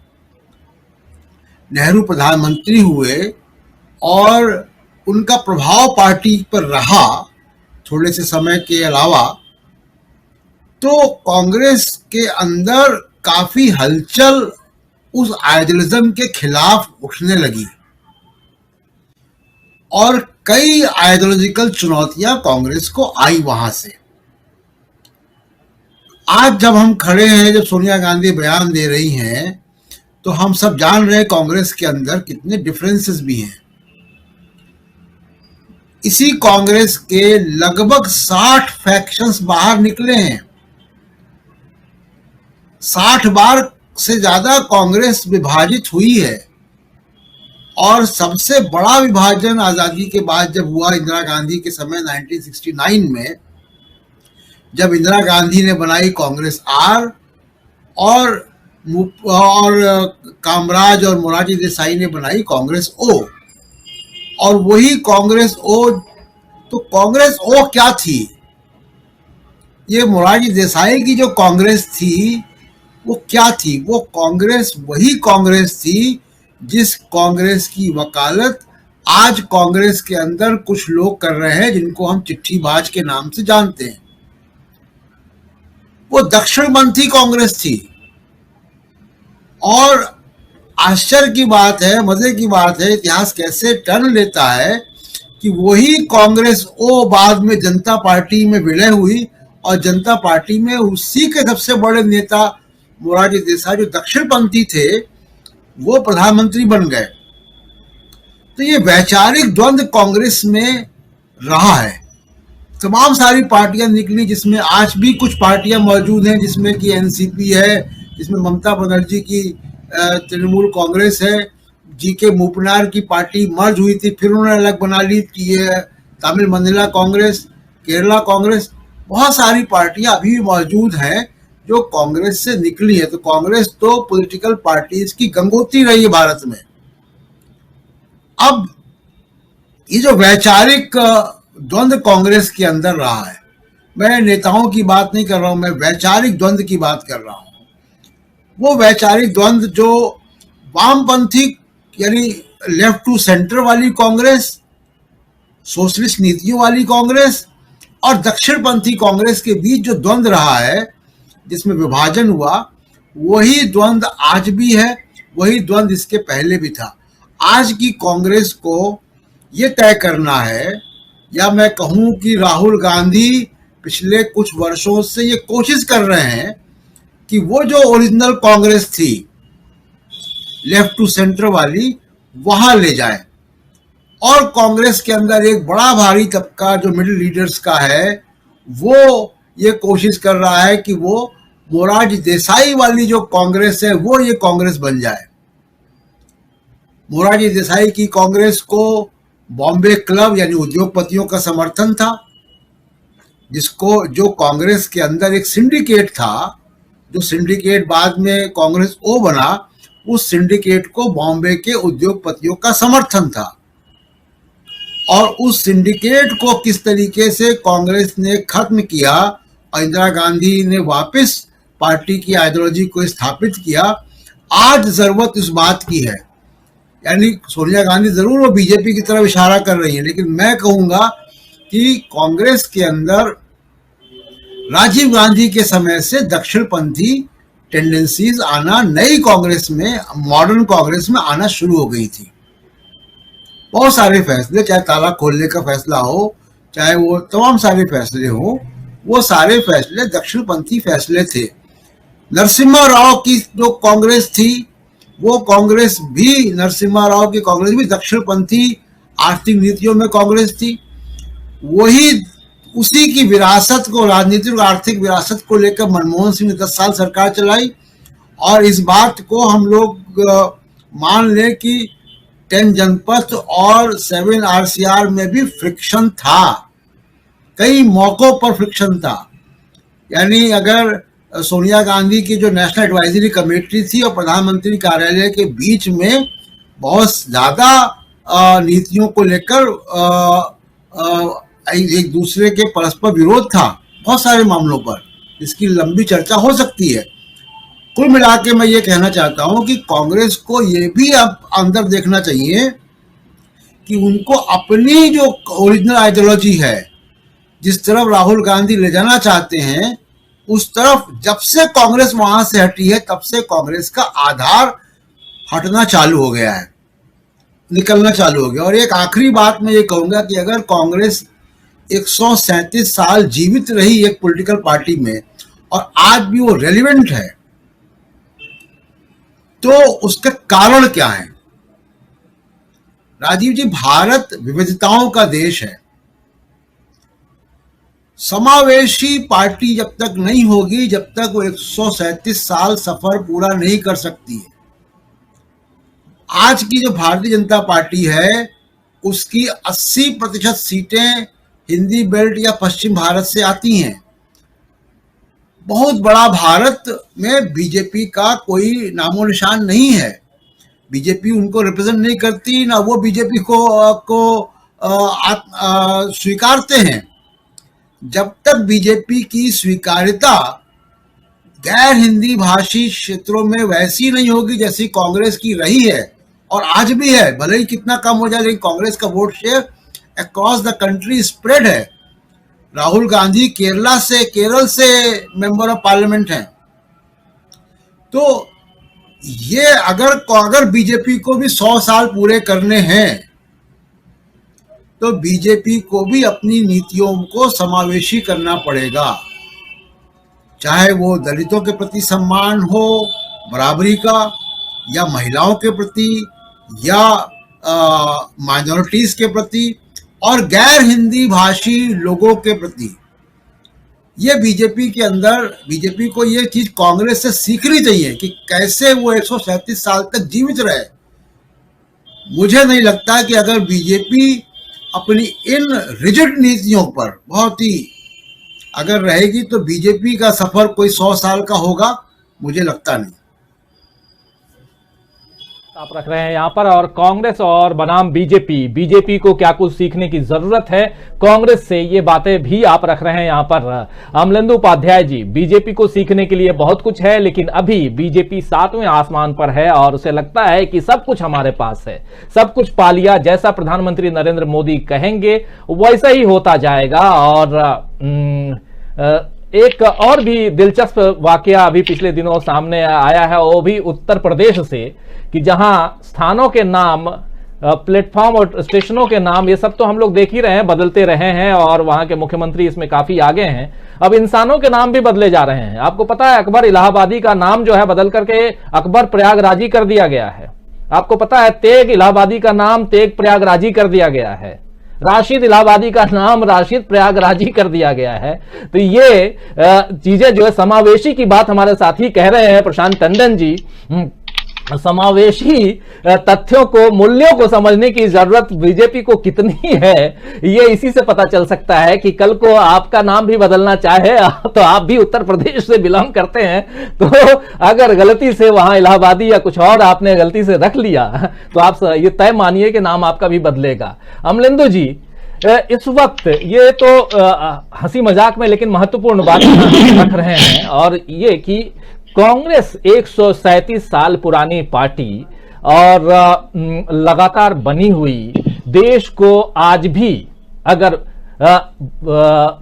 नेहरू प्रधानमंत्री हुए और उनका प्रभाव पार्टी पर रहा थोड़े से समय के अलावा, तो कांग्रेस के अंदर काफी हलचल उस आइडियलिज्म के खिलाफ उठने लगी और कई आइडियोलॉजिकल चुनौतियां कांग्रेस को आई वहां से। आज जब हम खड़े हैं, जब सोनिया गांधी बयान दे रही हैं, तो हम सब जान रहे हैं कांग्रेस के अंदर कितने डिफरेंसेस भी हैं। इसी कांग्रेस के लगभग 60 फैक्शंस बाहर निकले हैं। 60 बार से ज्यादा कांग्रेस विभाजित हुई है और सबसे बड़ा विभाजन आजादी के बाद जब हुआ इंदिरा गांधी के समय 1969 में, जब इंदिरा गांधी ने बनाई कांग्रेस आर और कामराज और मोरारजी देसाई ने बनाई कांग्रेस ओ। और वही कांग्रेस ओ, तो कांग्रेस ओ क्या थी? ये मोरारजी देसाई की जो कांग्रेस थी वो क्या थी? वो कांग्रेस वही कांग्रेस थी जिस कांग्रेस की वकालत आज कांग्रेस के अंदर कुछ लोग कर रहे हैं, जिनको हम चिट्ठीबाज के नाम से जानते हैं। वो दक्षिणपंथी कांग्रेस थी। और आश्चर्य की बात है, मजे की बात है, इतिहास कैसे टर्न लेता है कि वही कांग्रेस ओ बाद में जनता पार्टी में विलय हुई और जनता पार्टी में उसी के सबसे बड़े नेता मोरारजी देसाई, जो दक्षिणपंथी थे, वो प्रधानमंत्री बन गए। तो ये वैचारिक द्वंद्व कांग्रेस में रहा है। तमाम सारी पार्टियां निकली, जिसमें आज भी कुछ पार्टियां मौजूद हैं, जिसमें कि एनसीपी है, जिसमें ममता बनर्जी की तृणमूल कांग्रेस है, जीके मूपनार की पार्टी मर्ज हुई थी, फिर उन्होंने अलग बना ली, ये तमिल मंदिला कांग्रेस, केरला कांग्रेस। बहुत सारी पार्टियां अभी भी मौजूद हैं जो कांग्रेस से निकली है। तो कांग्रेस तो पॉलिटिकल पार्टीज की गंगोत्री रही है भारत में। अब ये जो वैचारिक द्वंद्व कांग्रेस के अंदर रहा है, मैं नेताओं की बात नहीं कर रहा हूं, मैं वैचारिक द्वंद्व की बात कर रहा हूं। वो वैचारिक द्वंद्व जो वामपंथी यानी लेफ्ट टू सेंटर वाली कांग्रेस, सोशलिस्ट नीतियों वाली कांग्रेस और दक्षिणपंथी कांग्रेस के बीच जो द्वंद्व रहा है, जिसमें विभाजन हुआ, वही द्वंद्व आज भी है, वही द्वंद्व इसके पहले भी था। आज की कांग्रेस को ये तय करना है, या मैं कहूं कि राहुल गांधी पिछले कुछ वर्षों से ये कोशिश कर रहे हैं कि वो जो ओरिजिनल कांग्रेस थी लेफ्ट टू सेंटर वाली, वहां ले जाए। और कांग्रेस के अंदर एक बड़ा भारी तबका जो मिडिल लीडर्स का है, वो ये कोशिश कर रहा है कि वो मोरारजी देसाई वाली जो कांग्रेस है, वो ये कांग्रेस बन जाए। मोरारजी देसाई की कांग्रेस को बॉम्बे क्लब यानी उद्योगपतियों का समर्थन था, जिसको जो कांग्रेस के अंदर एक सिंडिकेट था, जो सिंडिकेट बाद में कांग्रेस ओ बना, उस सिंडिकेट को बॉम्बे के उद्योगपतियों का समर्थन था। और उस सिंडिकेट को किस तरीके से कांग्रेस ने खत्म किया और इंदिरा गांधी ने वापस पार्टी की आइडियोलॉजी को स्थापित किया, आज जरूरत इस बात की है। यानी सोनिया गांधी जरूर वो बीजेपी की तरफ इशारा कर रही है, लेकिन मैं कहूंगा कि कांग्रेस के अंदर राजीव गांधी के समय से दक्षिणपंथी टेंडेंसीज आना नई कांग्रेस में, मॉडर्न कांग्रेस में आना शुरू हो गई थी। बहुत सारे फैसले, चाहे ताला खोलने का फैसला हो, चाहे वो तमाम सारे फैसले हो, वो सारे फैसले दक्षिणपंथी फैसले थे। नरसिम्हा राव की जो कांग्रेस थी, वो कांग्रेस भी, नरसिम्हा राव की कांग्रेस भी दक्षिणपंथी आर्थिक नीतियों में कांग्रेस थी। वही उसी की विरासत को, राजनीतिक और आर्थिक विरासत को लेकर मनमोहन सिंह ने 10 साल सरकार चलाई। और इस बात को हम लोग मान लें कि 10 जनपथ और 7 RCR में भी फ्रिक्शन था, कई मौकों पर फ्रिक्शन था। यानी अगर सोनिया गांधी की जो नेशनल एडवाइजरी कमेटी थी और प्रधानमंत्री कार्यालय के बीच में बहुत ज्यादा नीतियों को लेकर एक दूसरे के परस्पर विरोध था, बहुत सारे मामलों पर इसकी लंबी चर्चा हो सकती है। कुल मिला के मैं ये कहना चाहता हूं कि कांग्रेस को ये भी अब अंदर देखना चाहिए कि उनको अपनी जो ओरिजिनल आइडियोलॉजी है, जिस तरफ राहुल गांधी ले जाना चाहते हैं, उस तरफ जब से कांग्रेस वहां से हटी है तब से कांग्रेस का आधार हटना चालू हो गया है, निकलना चालू हो गया। और एक आखिरी बात मैं ये कहूंगा कि अगर कांग्रेस 137 साल जीवित रही एक पॉलिटिकल पार्टी में और आज भी वो रेलिवेंट है, तो उसका कारण क्या है? राजीव जी, भारत विविधताओं का देश है। समावेशी पार्टी जब तक नहीं होगी, जब तक वो 137 साल सफर पूरा नहीं कर सकती है। आज की जो भारतीय जनता पार्टी है, उसकी 80% सीटें हिंदी बेल्ट या पश्चिम भारत से आती हैं। बहुत बड़ा भारत में बीजेपी का कोई नामो निशान नहीं है। बीजेपी उनको रिप्रेजेंट नहीं करती, ना वो बीजेपी को स्वीकारते हैं। जब तक बीजेपी की स्वीकार्यता गैर हिंदी भाषी क्षेत्रों में वैसी नहीं होगी जैसी कांग्रेस की रही है और आज भी है, भले ही कितना कम हो जाए, लेकिन कांग्रेस का vote share across the country spread है। राहुल गांधी केरल से मेंबर ऑफ पार्लियामेंट हैं। तो ये अगर बीजेपी को भी 100 साल पूरे करने हैं, तो बीजेपी को भी अपनी नीतियों को समावेशी करना पड़ेगा, चाहे वो दलितों के प्रति सम्मान हो, बराबरी का, या महिलाओं के प्रति, या माइनॉरिटीज के प्रति, और गैर हिंदी भाषी लोगों के प्रति। ये बीजेपी को ये चीज कांग्रेस से सीखनी चाहिए कि कैसे वो 137 साल तक जीवित रहे। मुझे नहीं लगता कि अगर बीजेपी अपनी इन रिजिड नीतियों पर बहुत ही अगर रहेगी तो बीजेपी का सफर कोई 100 साल का होगा, मुझे लगता नहीं। आप रख रहे हैं यहां पर, और कांग्रेस और बनाम बीजेपी को क्या कुछ सीखने की जरूरत है कांग्रेस से, ये बातें भी आप रख रहे हैं यहां पर। अमलेंदु उपाध्याय जी, बीजेपी को सीखने के लिए बहुत कुछ है, लेकिन अभी बीजेपी 7वें आसमान पर है और उसे लगता है कि सब कुछ हमारे पास है, सब कुछ पा लिया, जैसा प्रधानमंत्री नरेंद्र मोदी कहेंगे वैसा ही होता जाएगा। और एक और भी दिलचस्प वाकया अभी पिछले दिनों सामने आया है, वो भी उत्तर प्रदेश से, कि जहां स्थानों के नाम, प्लेटफॉर्म और स्टेशनों के नाम, ये सब तो हम लोग देख ही रहे हैं, बदलते रहे हैं और वहां के मुख्यमंत्री इसमें काफी आगे हैं। अब इंसानों के नाम भी बदले जा रहे हैं। आपको पता है, अकबर इलाहाबादी का नाम जो है बदल करके अकबर प्रयागराजी कर दिया गया है। आपको पता है, तेग इलाहाबादी का नाम तेग प्रयागराजी कर दिया गया है। राशिद इलाहाबादी का नाम राशिद प्रयागराजी कर दिया गया है। तो ये चीजें जो है, समावेशी की बात हमारे साथी कह रहे हैं प्रशांत टंडन जी, समावेशी तथ्यों को, मूल्यों को समझने की जरूरत बीजेपी को कितनी है, ये इसी से पता चल सकता है कि कल को आपका नाम भी बदलना चाहे तो आप भी उत्तर प्रदेश से बिलोंग करते हैं, तो अगर गलती से वहां इलाहाबादी या कुछ और आपने गलती से रख लिया तो आप ये तय मानिए कि नाम आपका भी बदलेगा। अमलेंदु जी, इस वक्त ये तो हंसी मजाक में लेकिन महत्वपूर्ण बात रख रहे हैं, और ये कि कांग्रेस 137 साल पुरानी पार्टी और लगातार बनी हुई, देश को आज भी अगर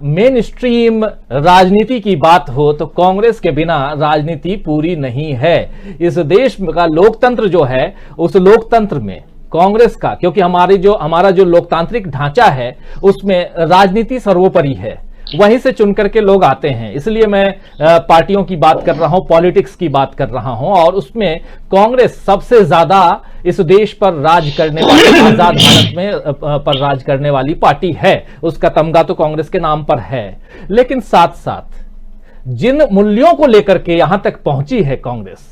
मेन स्ट्रीम राजनीति की बात हो तो कांग्रेस के बिना राजनीति पूरी नहीं है। इस देश का लोकतंत्र जो है, उस लोकतंत्र में कांग्रेस का, क्योंकि हमारा जो लोकतांत्रिक ढांचा है उसमें राजनीति सर्वोपरि है, वहीं से चुन करके लोग आते हैं। इसलिए मैं पार्टियों की बात कर रहा हूं, पॉलिटिक्स की बात कर रहा हूं, और उसमें कांग्रेस सबसे ज्यादा इस देश पर राज करने वाली, आजाद भारत में पर राज करने वाली पार्टी है। उसका तमगा तो कांग्रेस के नाम पर है। लेकिन साथ साथ जिन मूल्यों को लेकर के यहां तक पहुंची है कांग्रेस,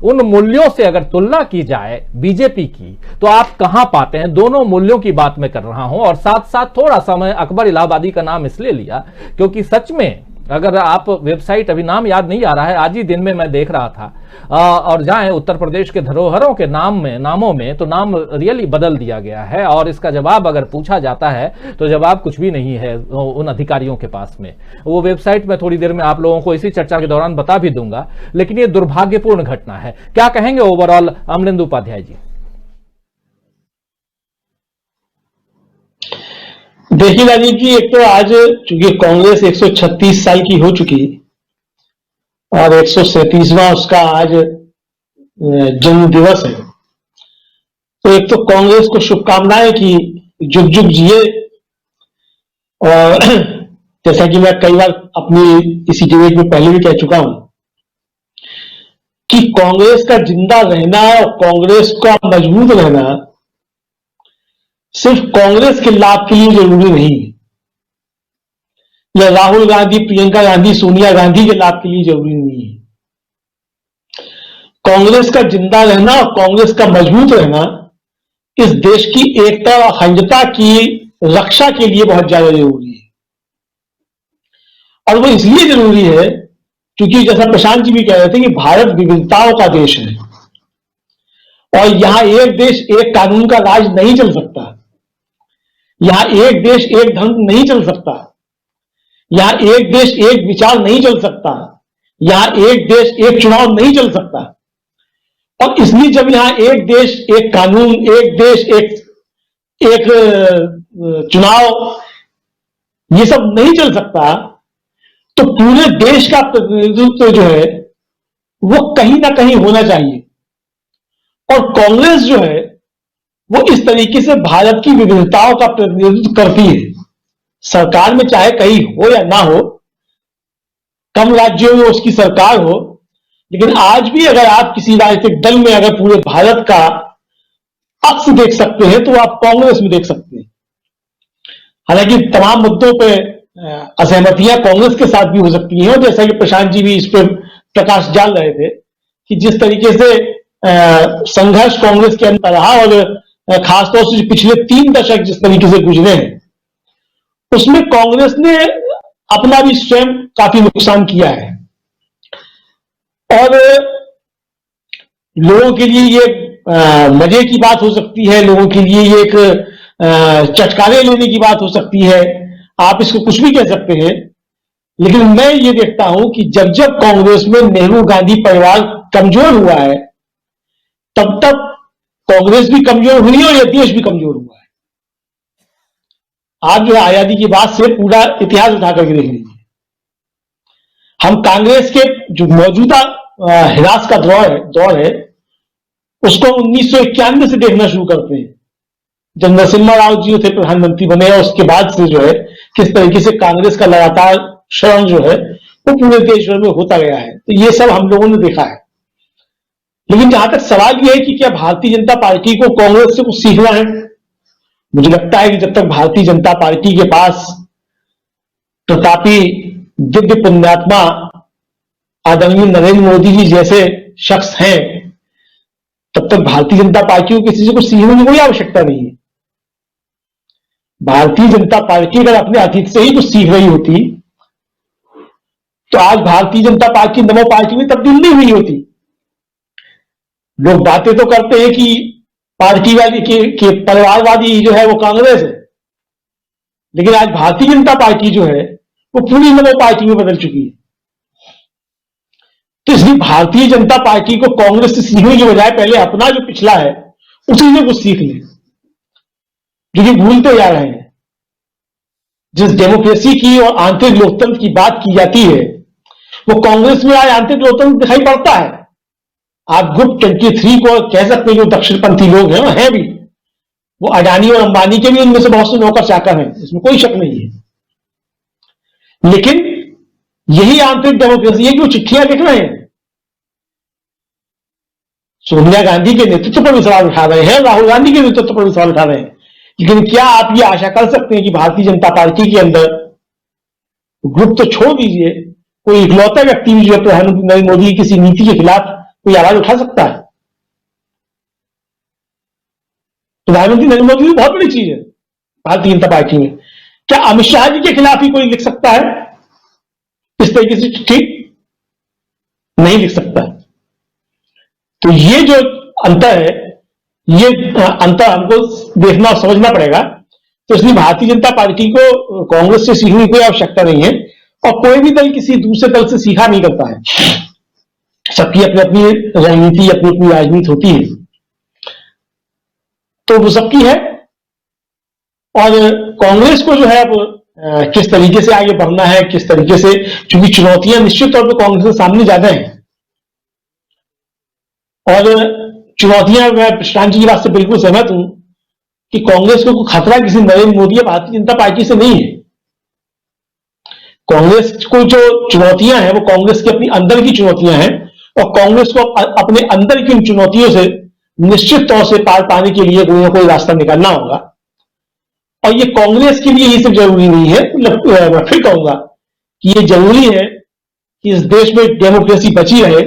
उन मूल्यों से अगर तुलना की जाए बीजेपी की, तो आप कहां पाते हैं? दोनों मूल्यों की बात मैं कर रहा हूं। और साथ साथ थोड़ा सा मैं अकबर इलाहाबादी का नाम इसलिए लिया क्योंकि सच में अगर आप वेबसाइट, अभी नाम याद नहीं आ रहा है, आज ही दिन में मैं देख रहा था, और जाएं उत्तर प्रदेश के धरोहरों के नामों में तो नाम रियली बदल दिया गया है, और इसका जवाब अगर पूछा जाता है तो जवाब कुछ भी नहीं है उन अधिकारियों के पास में। वो वेबसाइट मैं थोड़ी देर में आप लोगों को इसी चर्चा के दौरान बता भी दूंगा, लेकिन ये दुर्भाग्यपूर्ण घटना है। क्या कहेंगे ओवरऑल अमलेंदु उपाध्याय जी? देखिए राजीव जी, एक तो आज चूंकि कांग्रेस 136 साल की हो चुकी और 137वां उसका आज जन्म दिवस है, तो एक तो कांग्रेस को शुभकामनाएं कि जुग जुग जिए। और जैसा कि मैं कई बार अपनी इसी डिबेट में पहले भी कह चुका हूं कि कांग्रेस का जिंदा रहना और कांग्रेस का मजबूत रहना सिर्फ कांग्रेस के लाभ के लिए जरूरी नहीं है, या राहुल गांधी, प्रियंका गांधी, सोनिया गांधी के लाभ के लिए जरूरी नहीं है। कांग्रेस का जिंदा रहना और कांग्रेस का मजबूत रहना इस देश की एकता और अखंडता की रक्षा के लिए बहुत ज्यादा जरूरी है। और वो इसलिए जरूरी है क्योंकि जैसा प्रशांत जी भी कह रहे थे कि भारत विविधताओं का देश है और यहां एक देश एक कानून का राज नहीं चल सकता, यहां एक देश एक धर्म नहीं चल सकता, यहां एक देश एक विचार नहीं चल सकता, यहां एक देश एक चुनाव नहीं चल सकता। और इसलिए जब यहां एक देश एक कानून, एक देश एक चुनाव, ये सब नहीं चल सकता, तो पूरे देश का प्रतिनिधित्व जो है वो कहीं ना कहीं होना चाहिए। और कांग्रेस जो है वो इस तरीके से भारत की विविधताओं का प्रतिनिधित्व करती है। सरकार में चाहे कहीं हो या ना हो, कम राज्यों में उसकी सरकार हो, लेकिन आज भी अगर आप किसी राजनीतिक दल में अगर पूरे भारत का अक्स देख सकते हैं तो आप कांग्रेस में देख सकते हैं। हालांकि तमाम मुद्दों पर असहमतियां कांग्रेस के साथ भी हो सकती हैं, और जैसा कि प्रशांत जी भी इस पर प्रकाश डाल रहे थे कि जिस तरीके से संघर्ष कांग्रेस के अंदर रहा और खासतौर से पिछले 3 दशक जिस तरीके से गुजरे हैं, उसमें कांग्रेस ने अपना भी स्वयं काफी नुकसान किया है। और लोगों के लिए ये मजे की बात हो सकती है, लोगों के लिए ये एक चटकारे लेने की बात हो सकती है, आप इसको कुछ भी कह सकते हैं, लेकिन मैं ये देखता हूं कि जब जब कांग्रेस में नेहरू गांधी परिवार कमजोर हुआ है, तब तब कांग्रेस भी कमजोर हुई और यह देश भी कमजोर हुआ है। आप जो आजादी की बात से पूरा इतिहास उठा करके देख लीजिए। हम कांग्रेस के जो मौजूदा हिरास का दौर है उसको 1991 से देखना शुरू करते हैं, जब नरसिम्हा राव जी थे प्रधानमंत्री बने, और उसके बाद से जो है किस तरीके से कांग्रेस का लगातार क्षरण जो है वो पूरे देश भर में होता गया है। तो ये सब हम लोगों ने देखा है। लेकिन जहां तक सवाल यह है कि क्या भारतीय जनता पार्टी को कांग्रेस से कुछ सीखना है, मुझे लगता है कि जब तक भारतीय जनता पार्टी के पास प्रतापी दिव्य पुण्यात्मा आदरणीय नरेंद्र मोदी जी जैसे शख्स हैं, तब तक भारतीय जनता पार्टी को किसी से कुछ सीखने की कोई आवश्यकता नहीं है। भारतीय जनता पार्टी अगर अपने अतीत से ही कुछ सीख रही होती तो आज भारतीय जनता पार्टी नमो पार्टी में तब्दील नहीं हुई होती। लोग बातें तो करते हैं कि पार्टी वाली के परिवारवादी जो है वो कांग्रेस है, लेकिन आज भारतीय जनता पार्टी जो है वो पूरी नमो पार्टी में बदल चुकी है। तो इसलिए भारतीय जनता पार्टी को कांग्रेस से सीखने की बजाय पहले अपना जो पिछला है उसी से कुछ सीख ले, जो कि भूलते जा रहे हैं। जिस डेमोक्रेसी की और आंतरिक लोकतंत्र की बात की जाती है वो कांग्रेस में आज आंतरिक लोकतंत्र दिखाई पड़ता है। आप ग्रुप 23 को कह सकते हैं जो दक्षिणपंथी लोग हैं, है भी, वो अडानी और अंबानी के भी उनमें से बहुत से नौकर चाकर हैं, इसमें कोई शक नहीं है। लेकिन यही आंतरिक डेमोक्रेसी है कि वो चिट्ठियां लिख रहे हैं, सोनिया गांधी के नेतृत्व पर भी सवाल उठा रहे हैं, राहुल गांधी के नेतृत्व पर भी सवाल उठा रहे हैं। लेकिन क्या आप ये आशा कर सकते हैं कि भारतीय जनता पार्टी के अंदर, ग्रुप तो छोड़ दीजिए, कोई इकलौता व्यक्ति भी जो है प्रधानमंत्री नरेंद्र मोदी की किसी नीति के खिलाफ कोई आवाज उठा सकता है? प्रधानमंत्री नरेंद्र मोदी बहुत बड़ी चीज है भारतीय जनता पार्टी में। क्या अमित शाह जी के खिलाफ ही कोई लिख सकता है? इस तरीके से ठीक नहीं लिख सकता। तो ये जो अंतर है, ये अंतर हमको देखना और समझना पड़ेगा। तो इसलिए भारतीय जनता पार्टी को कांग्रेस से सीखने की कोई आवश्यकता नहीं है, और कोई भी दल किसी दूसरे दल से सीखा नहीं करता है। सबकी अपनी अपनी रणनीति, अपनी अपनी राजनीति होती है, तो वो सबकी है। और कांग्रेस को जो है अब किस तरीके से आगे बढ़ना है, किस तरीके से, क्योंकि चुनौतियां निश्चित तौर पर कांग्रेस के सामने ज्यादा हैं। और चुनौतियां, मैं प्रशांत जी की बात से बिल्कुल सहमत हूं कि कांग्रेस को खतरा किसी नरेंद्र मोदी या भारतीय जनता पार्टी से नहीं है। कांग्रेस को जो चुनौतियां हैं वो कांग्रेस की अपनी अंदर की चुनौतियां हैं, और कांग्रेस को अपने अंदर की उन चुनौतियों से निश्चित तौर से पार पाने के लिए कोई ना कोई रास्ता निकालना होगा। और ये कांग्रेस के लिए ये सब जरूरी नहीं है। मैं फिर कहूंगा कि ये जरूरी है कि इस देश में डेमोक्रेसी बची रहे,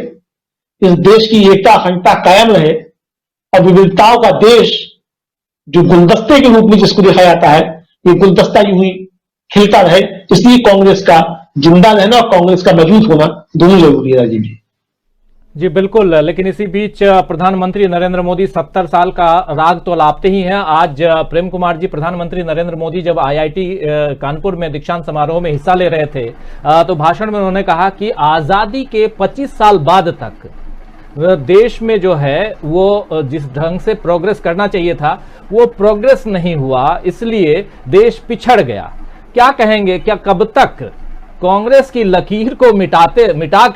इस देश की एकता अखंडता कायम रहे, और विविधताओं का देश जो गुलदस्ते के रूप में जिसको देखा जाता है, ये गुलदस्ता यूं ही खिलता रहे। इसलिए कांग्रेस का जिंदा रहना और कांग्रेस का मौजूद होना दोनों जरूरी है। राजीव जी बिल्कुल, लेकिन इसी बीच प्रधानमंत्री नरेंद्र मोदी 70 साल का राग तो लापते ही हैं। आज प्रेम कुमार जी, प्रधानमंत्री नरेंद्र मोदी जब आईआईटी कानपुर में दीक्षांत समारोह में हिस्सा ले रहे थे, तो भाषण में उन्होंने कहा कि आजादी के 25 साल बाद तक देश में जो है वो जिस ढंग से प्रोग्रेस करना चाहिए था वो प्रोग्रेस नहीं हुआ, इसलिए देश पिछड़ गया। क्या कहेंगे, क्या कब तक कांग्रेस की लकीर को मिटा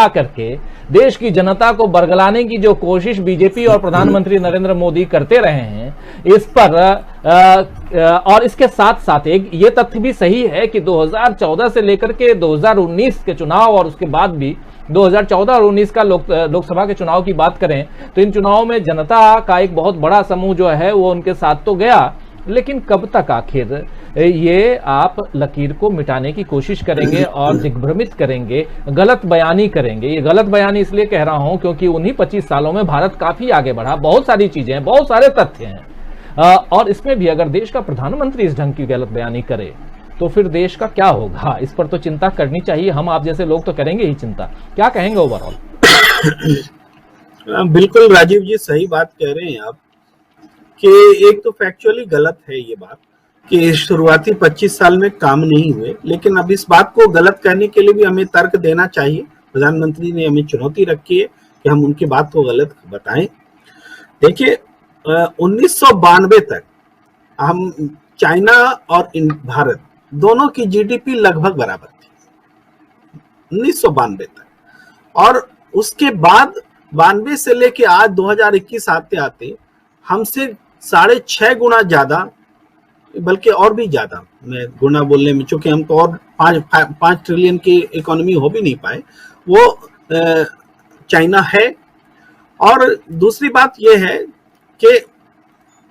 करके देश की जनता को बरगलाने की जो कोशिश बीजेपी और प्रधानमंत्री नरेंद्र मोदी करते रहे हैं, इस पर और इसके साथ साथ एक ये तथ्य भी सही है कि 2014 से लेकर के 2019 के चुनाव और उसके बाद भी 2014 और 19 का लोकसभा के चुनाव की बात करें तो इन चुनावों में जनता का एक बहुत बड़ा समूह जो है वो उनके साथ तो गया, लेकिन कब तक आखिर ये आप लकीर को मिटाने की कोशिश करेंगे और दिग्भ्रमित करेंगे, गलत बयानी करेंगे। ये गलत बयानी इसलिए कह रहा हूं क्योंकि उन्हीं 25 सालों में भारत काफी आगे बढ़ा, बहुत सारी चीजें हैं, बहुत सारे तथ्य हैं, और इसमें भी अगर देश का प्रधानमंत्री इस ढंग की गलत बयानी करे तो फिर देश का क्या होगा, इस पर तो चिंता करनी चाहिए। हम आप जैसे लोग तो करेंगे ही चिंता। क्या कहेंगे ओवरऑल? बिल्कुल राजीव जी, सही बात कह रहे हैं आप कि एक तो फैक्चुअली गलत है ये बात कि शुरुआती 25 साल में काम नहीं हुए, लेकिन अब इस बात को गलत कहने के लिए भी हमें तर्क देना चाहिए। प्रधानमंत्री ने हमें चुनौती रखी है कि हम उनकी बात को गलत बताएं। देखिए 1992 तक हम चाइना और भारत दोनों की जीडीपी लगभग बराबर थी 1992 तक, और उसके बाद 92 से लेके आज 2021 आते आते हमसे 6.5 गुना ज्यादा, बल्कि और भी ज्यादा, मैं गुना बोलने में चूंकि हम तो और 5 ट्रिलियन की इकोनॉमी हो भी नहीं पाए, वो चाइना है। और दूसरी बात यह है कि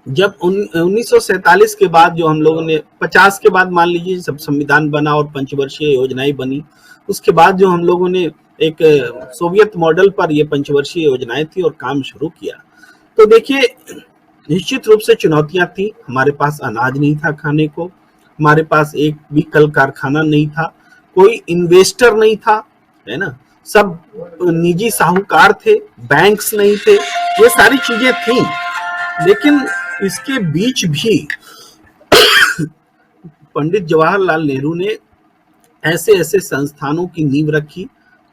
जब 1947 के बाद जो हम लोगों ने 50 के बाद मान लीजिए जब संविधान बना और पंचवर्षीय योजनाएं बनी, उसके बाद जो हम लोगों ने एक सोवियत मॉडल पर ये पंचवर्षीय योजनाएं थी और काम शुरू किया, तो देखिए निश्चित रूप से चुनौतियां थी। हमारे पास अनाज नहीं था खाने को, हमारे पास एक भी कल कारखाना नहीं था, कोई इन्वेस्टर नहीं था, है ना, सब निजी साहूकार थे, बैंक्स नहीं थे, ये सारी चीजें थी। लेकिन इसके बीच भी पंडित जवाहरलाल नेहरू ने ऐसे ऐसे संस्थानों की नींव रखी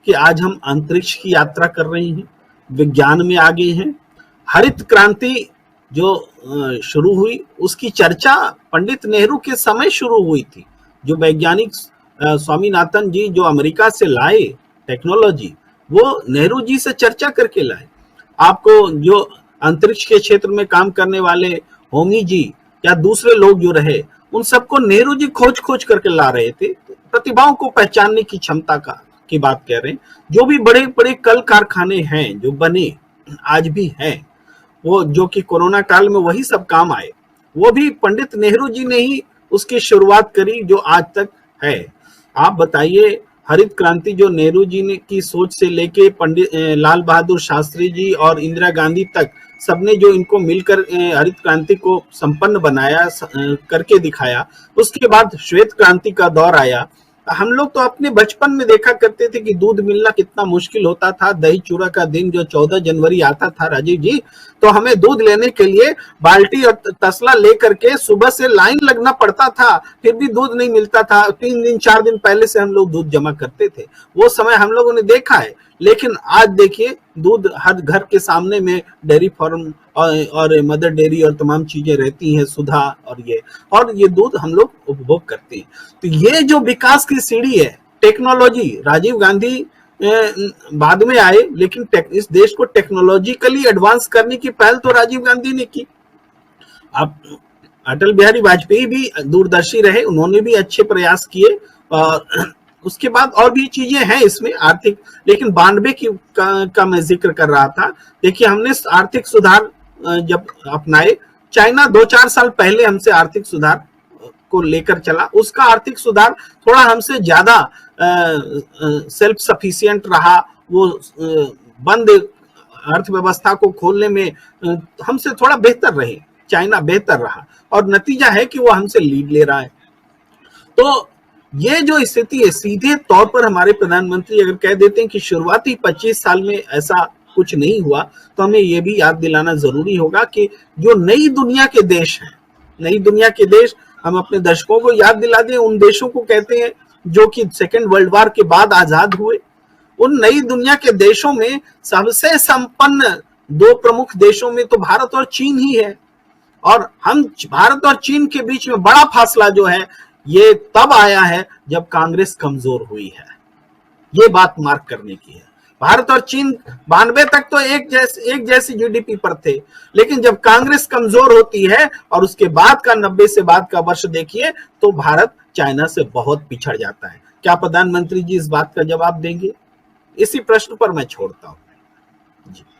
कि आज हम अंतरिक्ष की यात्रा कर रहे हैं, विज्ञान में आगे हैं। हरित क्रांति जो शुरू हुई उसकी चर्चा पंडित नेहरू के समय शुरू हुई थी। जो वैज्ञानिक स्वामीनाथन जी जो अमेरिका से लाए टेक्नोलॉजी, वो नेहरू जी से चर्चा करके लाए। आपको जो अंतरिक्ष के क्षेत्र में काम करने वाले होमी जी या दूसरे लोग जो रहे, उन सबको नेहरू जी खोज करके ला रहे थे। प्रतिभाओं को पहचानने की क्षमता की बात कह रहे हैं। जो भी बड़े बड़े कल कारखाने हैं जो बने आज भी हैं, वो जो कि कोरोना काल में वही सब काम आए, वो भी पंडित नेहरू जी ने ही उसकी शुरुआत करी जो आज तक है। आप बताइए, हरित क्रांति जो नेहरू जी ने की सोच से लेके पंडित लाल बहादुर शास्त्री जी और इंदिरा गांधी तक सबने जो इनको मिलकर हरित क्रांति को संपन्न बनाया, करके दिखाया। उसके बाद श्वेत क्रांति का दौर आया हम लोग तो अपने बचपन में देखा करते थे कि दूध मिलना कितना मुश्किल होता था। दही चूड़ा का दिन जो 14 जनवरी आता था राजीव जी, तो हमें दूध लेने के लिए बाल्टी और तसला लेकर के सुबह से लाइन लगना पड़ता था, फिर भी दूध नहीं मिलता था। 3 दिन 4 दिन पहले से हम लोग दूध जमा करते थे, वो समय हम लोगों ने देखा है। लेकिन आज देखिए दूध हर घर के सामने में डेयरी फार्म और मदर डेयरी और तमाम चीजें रहती हैं, सुधा और ये दूध हम लोग उपभोग करते हैं। तो ये जो विकास की सीढ़ी है, टेक्नोलॉजी, राजीव गांधी बाद में आए, लेकिन इस देश को टेक्नोलॉजिकली एडवांस करने की पहल तो राजीव गांधी ने की। अब अटल बिहारी वाजपेयी भी दूरदर्शी रहे, उन्होंने भी अच्छे प्रयास किए। और उसके बाद और भी चीजें हैं इसमें आर्थिक, लेकिन 92 का मैं जिक्र कर रहा था। देखिए हमने आर्थिक सुधार जब अपनाए, चाइना 2-4 साल पहले हमसे आर्थिक सुधार को लेकर चला, उसका आर्थिक सुधार थोड़ा हमसे ज्यादा सेल्फ सफिशिएंट रहा। वो बंद अर्थव्यवस्था को खोलने में हमसे थोड़ा बेहतर रहे, चाइना बेहतर रहा, और नतीजा है कि वो हमसे लीड ले रहा है। तो ये जो स्थिति है, सीधे तौर पर हमारे प्रधानमंत्री अगर कह देते हैं कि शुरुआती 25 साल में ऐसा कुछ नहीं हुआ, तो हमें ये भी याद दिलाना जरूरी होगा कि जो नई दुनिया के देश हैं, नई दुनिया के देश, हम अपने दर्शकों को याद दिला दें, उन देशों को कहते हैं जो कि सेकेंड वर्ल्ड वॉर के बाद आजाद हुए। उन नई दुनिया के देशों में सबसे संपन्न 2 प्रमुख देशों में तो भारत और चीन ही है। और हम भारत और चीन के बीच में बड़ा फासला जो है ये तब आया है जब कांग्रेस कमजोर हुई है। ये बात मार्क करने की है। भारत और चीन 92 तक तो एक जैसी जीडीपी पर थे, लेकिन जब कांग्रेस कमजोर होती है और उसके बाद का 90 से बाद का वर्ष देखिए, तो भारत चाइना से बहुत पिछड़ जाता है। क्या प्रधानमंत्री जी इस बात का जवाब देंगे? इसी प्रश्न पर मैं छोड़ता हूं।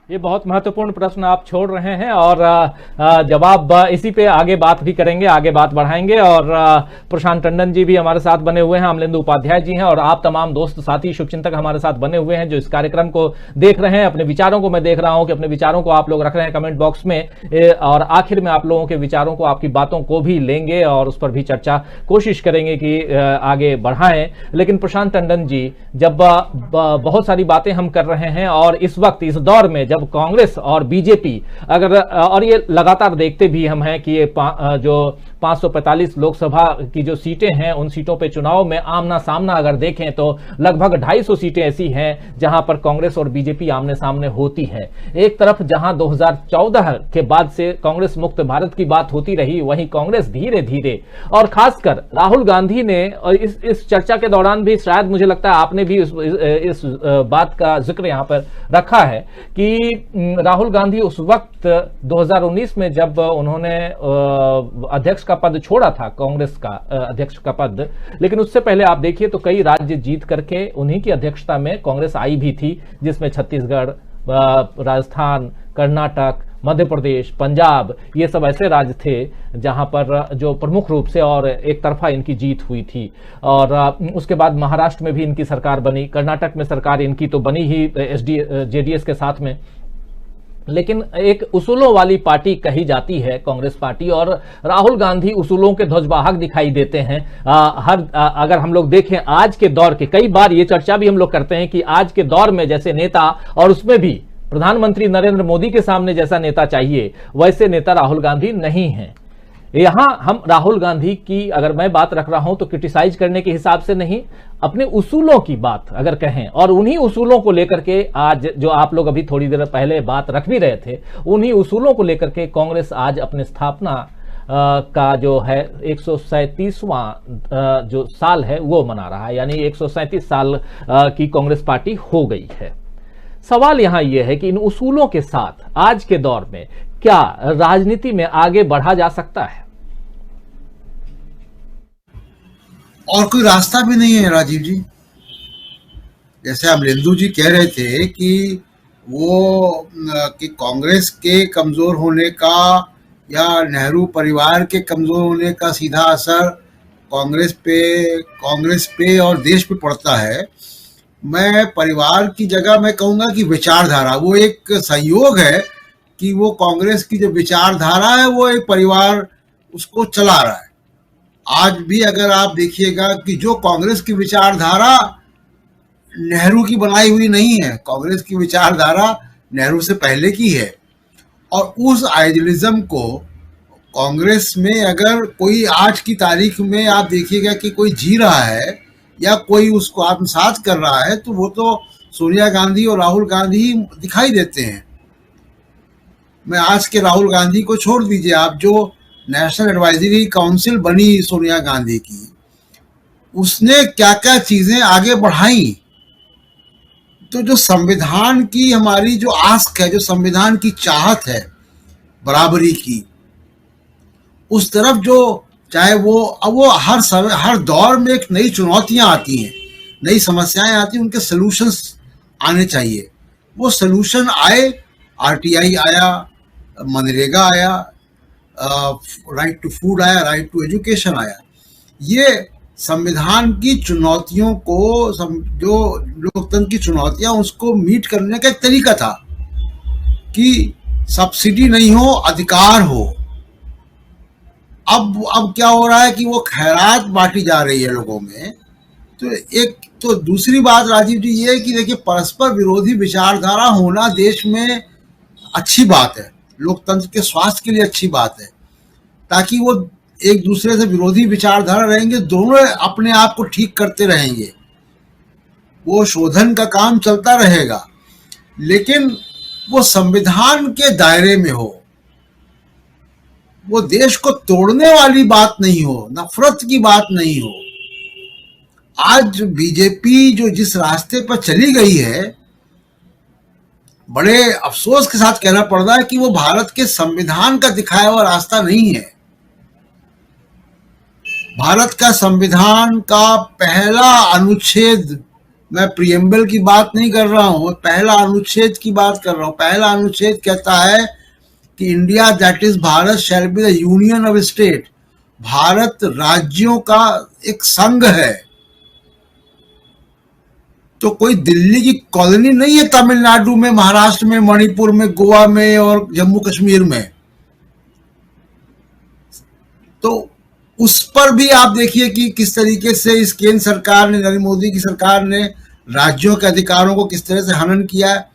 ये बहुत महत्वपूर्ण प्रश्न आप छोड़ रहे हैं और जवाब इसी पे आगे बात भी करेंगे, आगे बात बढ़ाएंगे। और प्रशांत टंडन जी भी हमारे साथ बने हुए हैं, अमलेंदु उपाध्याय जी हैं, और आप तमाम दोस्त साथी शुभचिंतक हमारे साथ बने हुए हैं जो इस कार्यक्रम को देख रहे हैं। अपने विचारों को मैं देख रहा हूं कि अपने विचारों को आप लोग रख रहे हैं कमेंट बॉक्स में, और आखिर में आप लोगों के विचारों को, आपकी बातों को भी लेंगे और उस पर भी चर्चा कोशिश करेंगे कि आगे बढ़ाएं। लेकिन प्रशांत टंडन जी, जब बहुत सारी बातें हम कर रहे हैं और इस वक्त इस दौर में जब कांग्रेस और बीजेपी अगर, और ये लगातार देखते भी हम हैं कि ये जो 545 लोकसभा की जो सीटें हैं, उन सीटों पे चुनाव में आमना सामना अगर देखें तो लगभग 250 सीटें ऐसी हैं जहां पर कांग्रेस और बीजेपी आमने सामने होती है। एक तरफ जहां 2014 के बाद से कांग्रेस मुक्त भारत की बात होती रही, वहीं कांग्रेस धीरे धीरे, और खासकर राहुल गांधी ने, और इस चर्चा के दौरान भी शायद मुझे लगता है आपने भी इस बात का जिक्र यहां पर रखा है कि राहुल गांधी उस वक्त 2019 में जब उन्होंने अध्यक्ष का पद छोड़ा था, कांग्रेस का अध्यक्ष का पद, लेकिन उससे पहले आप देखिए तो कई राज्य जीत करके उन्हीं की अध्यक्षता में कांग्रेस आई भी थी, जिसमें छत्तीसगढ़, राजस्थान, कर्नाटक, मध्य प्रदेश, पंजाब, ये सब ऐसे राज्य थे जहां पर जो प्रमुख रूप से और एक तरफा इनकी जीत हुई थी। और उसके बाद महाराष्ट्र में भी इनकी सरकार बनी, कर्नाटक में सरकार इनकी तो बनी ही जेडीएस के साथ में। लेकिन एक उसूलों वाली पार्टी कही जाती है कांग्रेस पार्टी, और राहुल गांधी उसूलों के ध्वजवाहक दिखाई देते हैं। अगर हम लोग देखें आज के दौर के, कई बार ये चर्चा भी हम लोग करते हैं कि आज के दौर में जैसे नेता, और उसमें भी प्रधानमंत्री नरेंद्र मोदी के सामने जैसा नेता चाहिए, वैसे नेता राहुल गांधी नहीं है। यहां हम राहुल गांधी की अगर मैं बात रख रहा हूं तो क्रिटिसाइज करने के हिसाब से नहीं, अपने उसूलों की बात अगर कहें, और उन्हीं उसूलों को लेकर के आज जो आप लोग अभी थोड़ी देर पहले बात रख भी रहे थे, उन्हीं उसूलों को लेकर के कांग्रेस आज अपने स्थापना का जो है 137वां जो साल है वो मना रहा है, यानी 137 साल की कांग्रेस पार्टी हो गई है। सवाल यहां यह है कि इन उसूलों के साथ आज के दौर में क्या राजनीति में आगे बढ़ा जा सकता है? और कोई रास्ता भी नहीं है राजीव जी। जैसे अमलेंदु जी कह रहे थे कि वो कि कांग्रेस के कमजोर होने का या नेहरू परिवार के कमजोर होने का सीधा असर कांग्रेस पे और देश पे पड़ता है। मैं परिवार की जगह मैं कहूँगा कि विचारधारा, वो एक संयोग है कि वो कांग्रेस की जो विचारधारा है वो एक परिवार उसको चला रहा है। आज भी अगर आप देखिएगा कि जो कांग्रेस की विचारधारा नेहरू की बनाई हुई नहीं है, कांग्रेस की विचारधारा नेहरू से पहले की है, और उस आइडियलिज्म को कांग्रेस में अगर कोई आज की तारीख में आप देखिएगा कि कोई जी रहा है या कोई उसको आत्मसात कर रहा है, तो वो तो सोनिया गांधी और राहुल गांधी दिखाई देते हैं। मैं आज के राहुल गांधी को छोड़ दीजिए, आप जो नेशनल एडवाइजरी काउंसिल बनी सोनिया गांधी की, उसने क्या क्या चीजें आगे बढ़ाई। तो जो संविधान की हमारी जो आस्क है, जो संविधान की चाहत है बराबरी की, उस तरफ जो चाहे वो हर समय हर दौर में एक नई चुनौतियां आती हैं, नई समस्याएं आती हैं, उनके सलूशंस आने चाहिए। वो सलूशन आए, आरटीआई आया, मनरेगा आया, राइट टू फूड आया, राइट टू एजुकेशन आया। ये संविधान की चुनौतियों को, जो लोकतंत्र की चुनौतियां, उसको मीट करने का एक तरीका था कि सब्सिडी नहीं हो, अधिकार हो। अब क्या हो रहा है कि वो खैरात बांटी जा रही है लोगों में। तो दूसरी बात राजीव जी ये है कि देखिए, परस्पर विरोधी विचारधारा होना देश में अच्छी बात है, लोकतंत्र के स्वास्थ्य के लिए अच्छी बात है, ताकि वो एक दूसरे से विरोधी विचारधारा रहेंगे, दोनों अपने आप को ठीक करते रहेंगे, वो शोधन का काम चलता रहेगा, लेकिन वो संविधान के दायरे में हो, वो देश को तोड़ने वाली बात नहीं हो, नफरत की बात नहीं हो। आज बीजेपी जो जिस रास्ते पर चली गई है, बड़े अफसोस के साथ कहना पड़ रहा है कि वो भारत के संविधान का दिखाया हुआ रास्ता नहीं है। भारत का संविधान का पहला अनुच्छेद, मैं प्रियम्बल की बात नहीं कर रहा हूं, पहला अनुच्छेद की बात कर रहा हूं। पहला अनुच्छेद कहता है कि India that is Bharat shall be the union of state. Bharat राज्यों का एक संघ है, तो कोई दिल्ली की कॉलोनी नहीं है तमिलनाडु में, महाराष्ट्र में, मणिपुर में, गोवा में और जम्मू कश्मीर में। तो उस पर भी आप देखिए कि किस तरीके से इस केंद्र सरकार ने, नरेंद्र मोदी की सरकार ने राज्यों के अधिकारों को किस तरह से हनन किया है।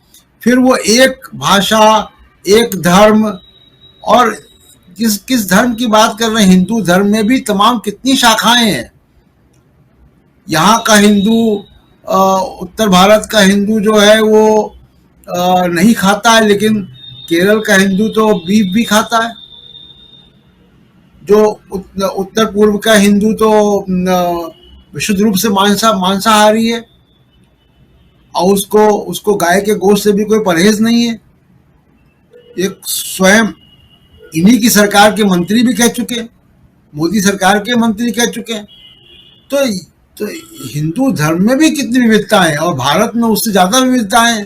फिर वो एक भाषा, एक धर्म, और किस धर्म की बात कर रहे हैं, हिंदू धर्म में भी तमाम कितनी शाखाएं हैं। यहाँ का हिंदू, उत्तर भारत का हिंदू जो है वो नहीं खाता है, लेकिन केरल का हिंदू तो बीफ भी खाता है। जो उत्तर पूर्व का हिंदू तो विशुद्ध रूप से मांसाहारी है, और उसको गाय के गोश्त से भी कोई परहेज नहीं है। एक स्वयं इन्हीं की सरकार के मंत्री भी कह चुके हैं, मोदी सरकार के मंत्री कह चुके हैं। तो हिंदू धर्म में भी कितनी विविधताएं हैं, और भारत में उससे ज्यादा विविधताएं हैं।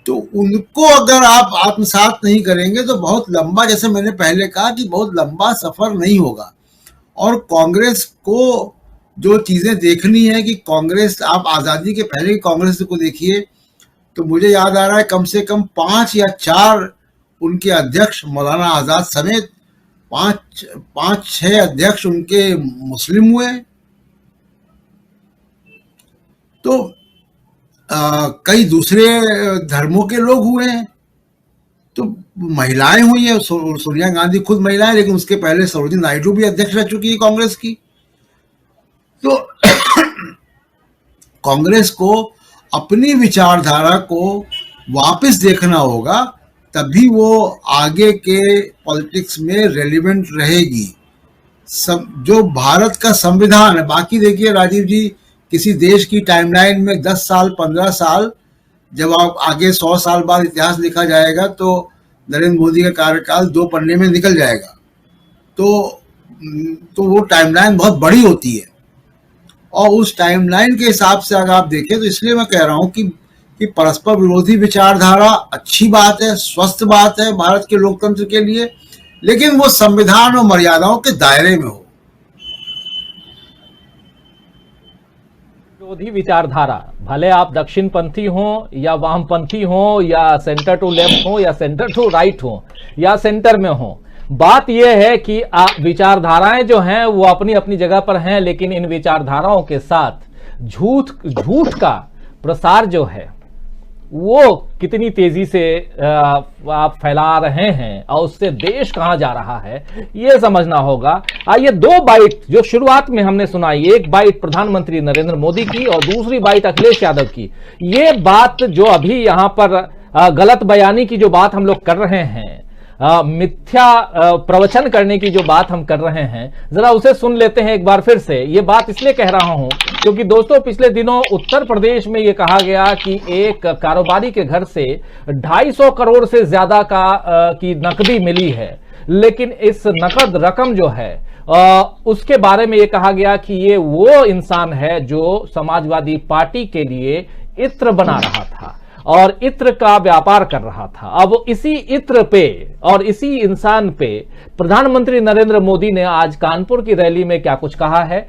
तो उनको अगर आप आत्मसात नहीं करेंगे तो बहुत लंबा, जैसे मैंने पहले कहा कि बहुत लंबा सफर नहीं होगा। और कांग्रेस को जो चीजें देखनी है कि कांग्रेस, आप आजादी के पहले की कांग्रेस को देखिए, तो मुझे याद आ रहा है कम से कम 5 या 4 उनके अध्यक्ष, मौलाना आजाद समेत 5-6 अध्यक्ष उनके मुस्लिम हुए। तो कई दूसरे धर्मों के लोग हुए हैं, तो महिलाएं हुई है। सोनिया गांधी खुद महिला है, लेकिन उसके पहले सरोजिनी नायडू भी अध्यक्ष रह चुकी है कांग्रेस की। तो कांग्रेस को अपनी विचारधारा को वापस देखना होगा, तभी वो आगे के पॉलिटिक्स में रेलिवेंट रहेगी। जो भारत का संविधान है, बाकी देखिए राजीव जी, किसी देश की टाइमलाइन में 10 साल 15 साल, जब आप आगे 100 साल बाद इतिहास लिखा जाएगा तो नरेंद्र मोदी का कार्यकाल 2 पन्ने में निकल जाएगा। तो वो टाइमलाइन बहुत बड़ी होती है, और उस टाइमलाइन के हिसाब से अगर आप देखें, तो इसलिए मैं कह रहा हूं कि परस्पर विरोधी विचारधारा अच्छी बात है, स्वस्थ बात है भारत के लोकतंत्र के लिए, लेकिन वो संविधान और मर्यादाओं के दायरे में हो। विरोधी विचारधारा, भले आप दक्षिणपंथी हो या वामपंथी हो या सेंटर टू लेफ्ट हो या सेंटर टू राइट हो या सेंटर में हो, बात यह है कि विचारधाराएं जो हैं वो अपनी अपनी जगह पर हैं, लेकिन इन विचारधाराओं के साथ झूठ का प्रसार जो है वो कितनी तेजी से आप फैला रहे हैं और उससे देश कहां जा रहा है ये समझना होगा। आइए दो बाइट जो शुरुआत में हमने सुनाई, एक बाइट प्रधानमंत्री नरेंद्र मोदी की और दूसरी बाइट अखिलेश यादव की। ये बात जो अभी यहां पर गलत बयानी की जो बात हम लोग कर रहे हैं, मिथ्या प्रवचन करने की जो बात हम कर रहे हैं, जरा उसे सुन लेते हैं एक बार फिर से। ये बात इसलिए कह रहा हूं क्योंकि दोस्तों पिछले दिनों उत्तर प्रदेश में ये कहा गया कि एक कारोबारी के घर से 250 करोड़ से ज्यादा की नकदी मिली है, लेकिन इस नकद रकम जो है उसके बारे में ये कहा गया कि ये वो इंसान है जो समाजवादी पार्टी के लिए इत्र बना रहा था और इत्र का व्यापार कर रहा था। अब इसी इत्र पे और इसी इंसान पे प्रधानमंत्री नरेंद्र मोदी ने आज कानपुर की रैली में क्या कुछ कहा है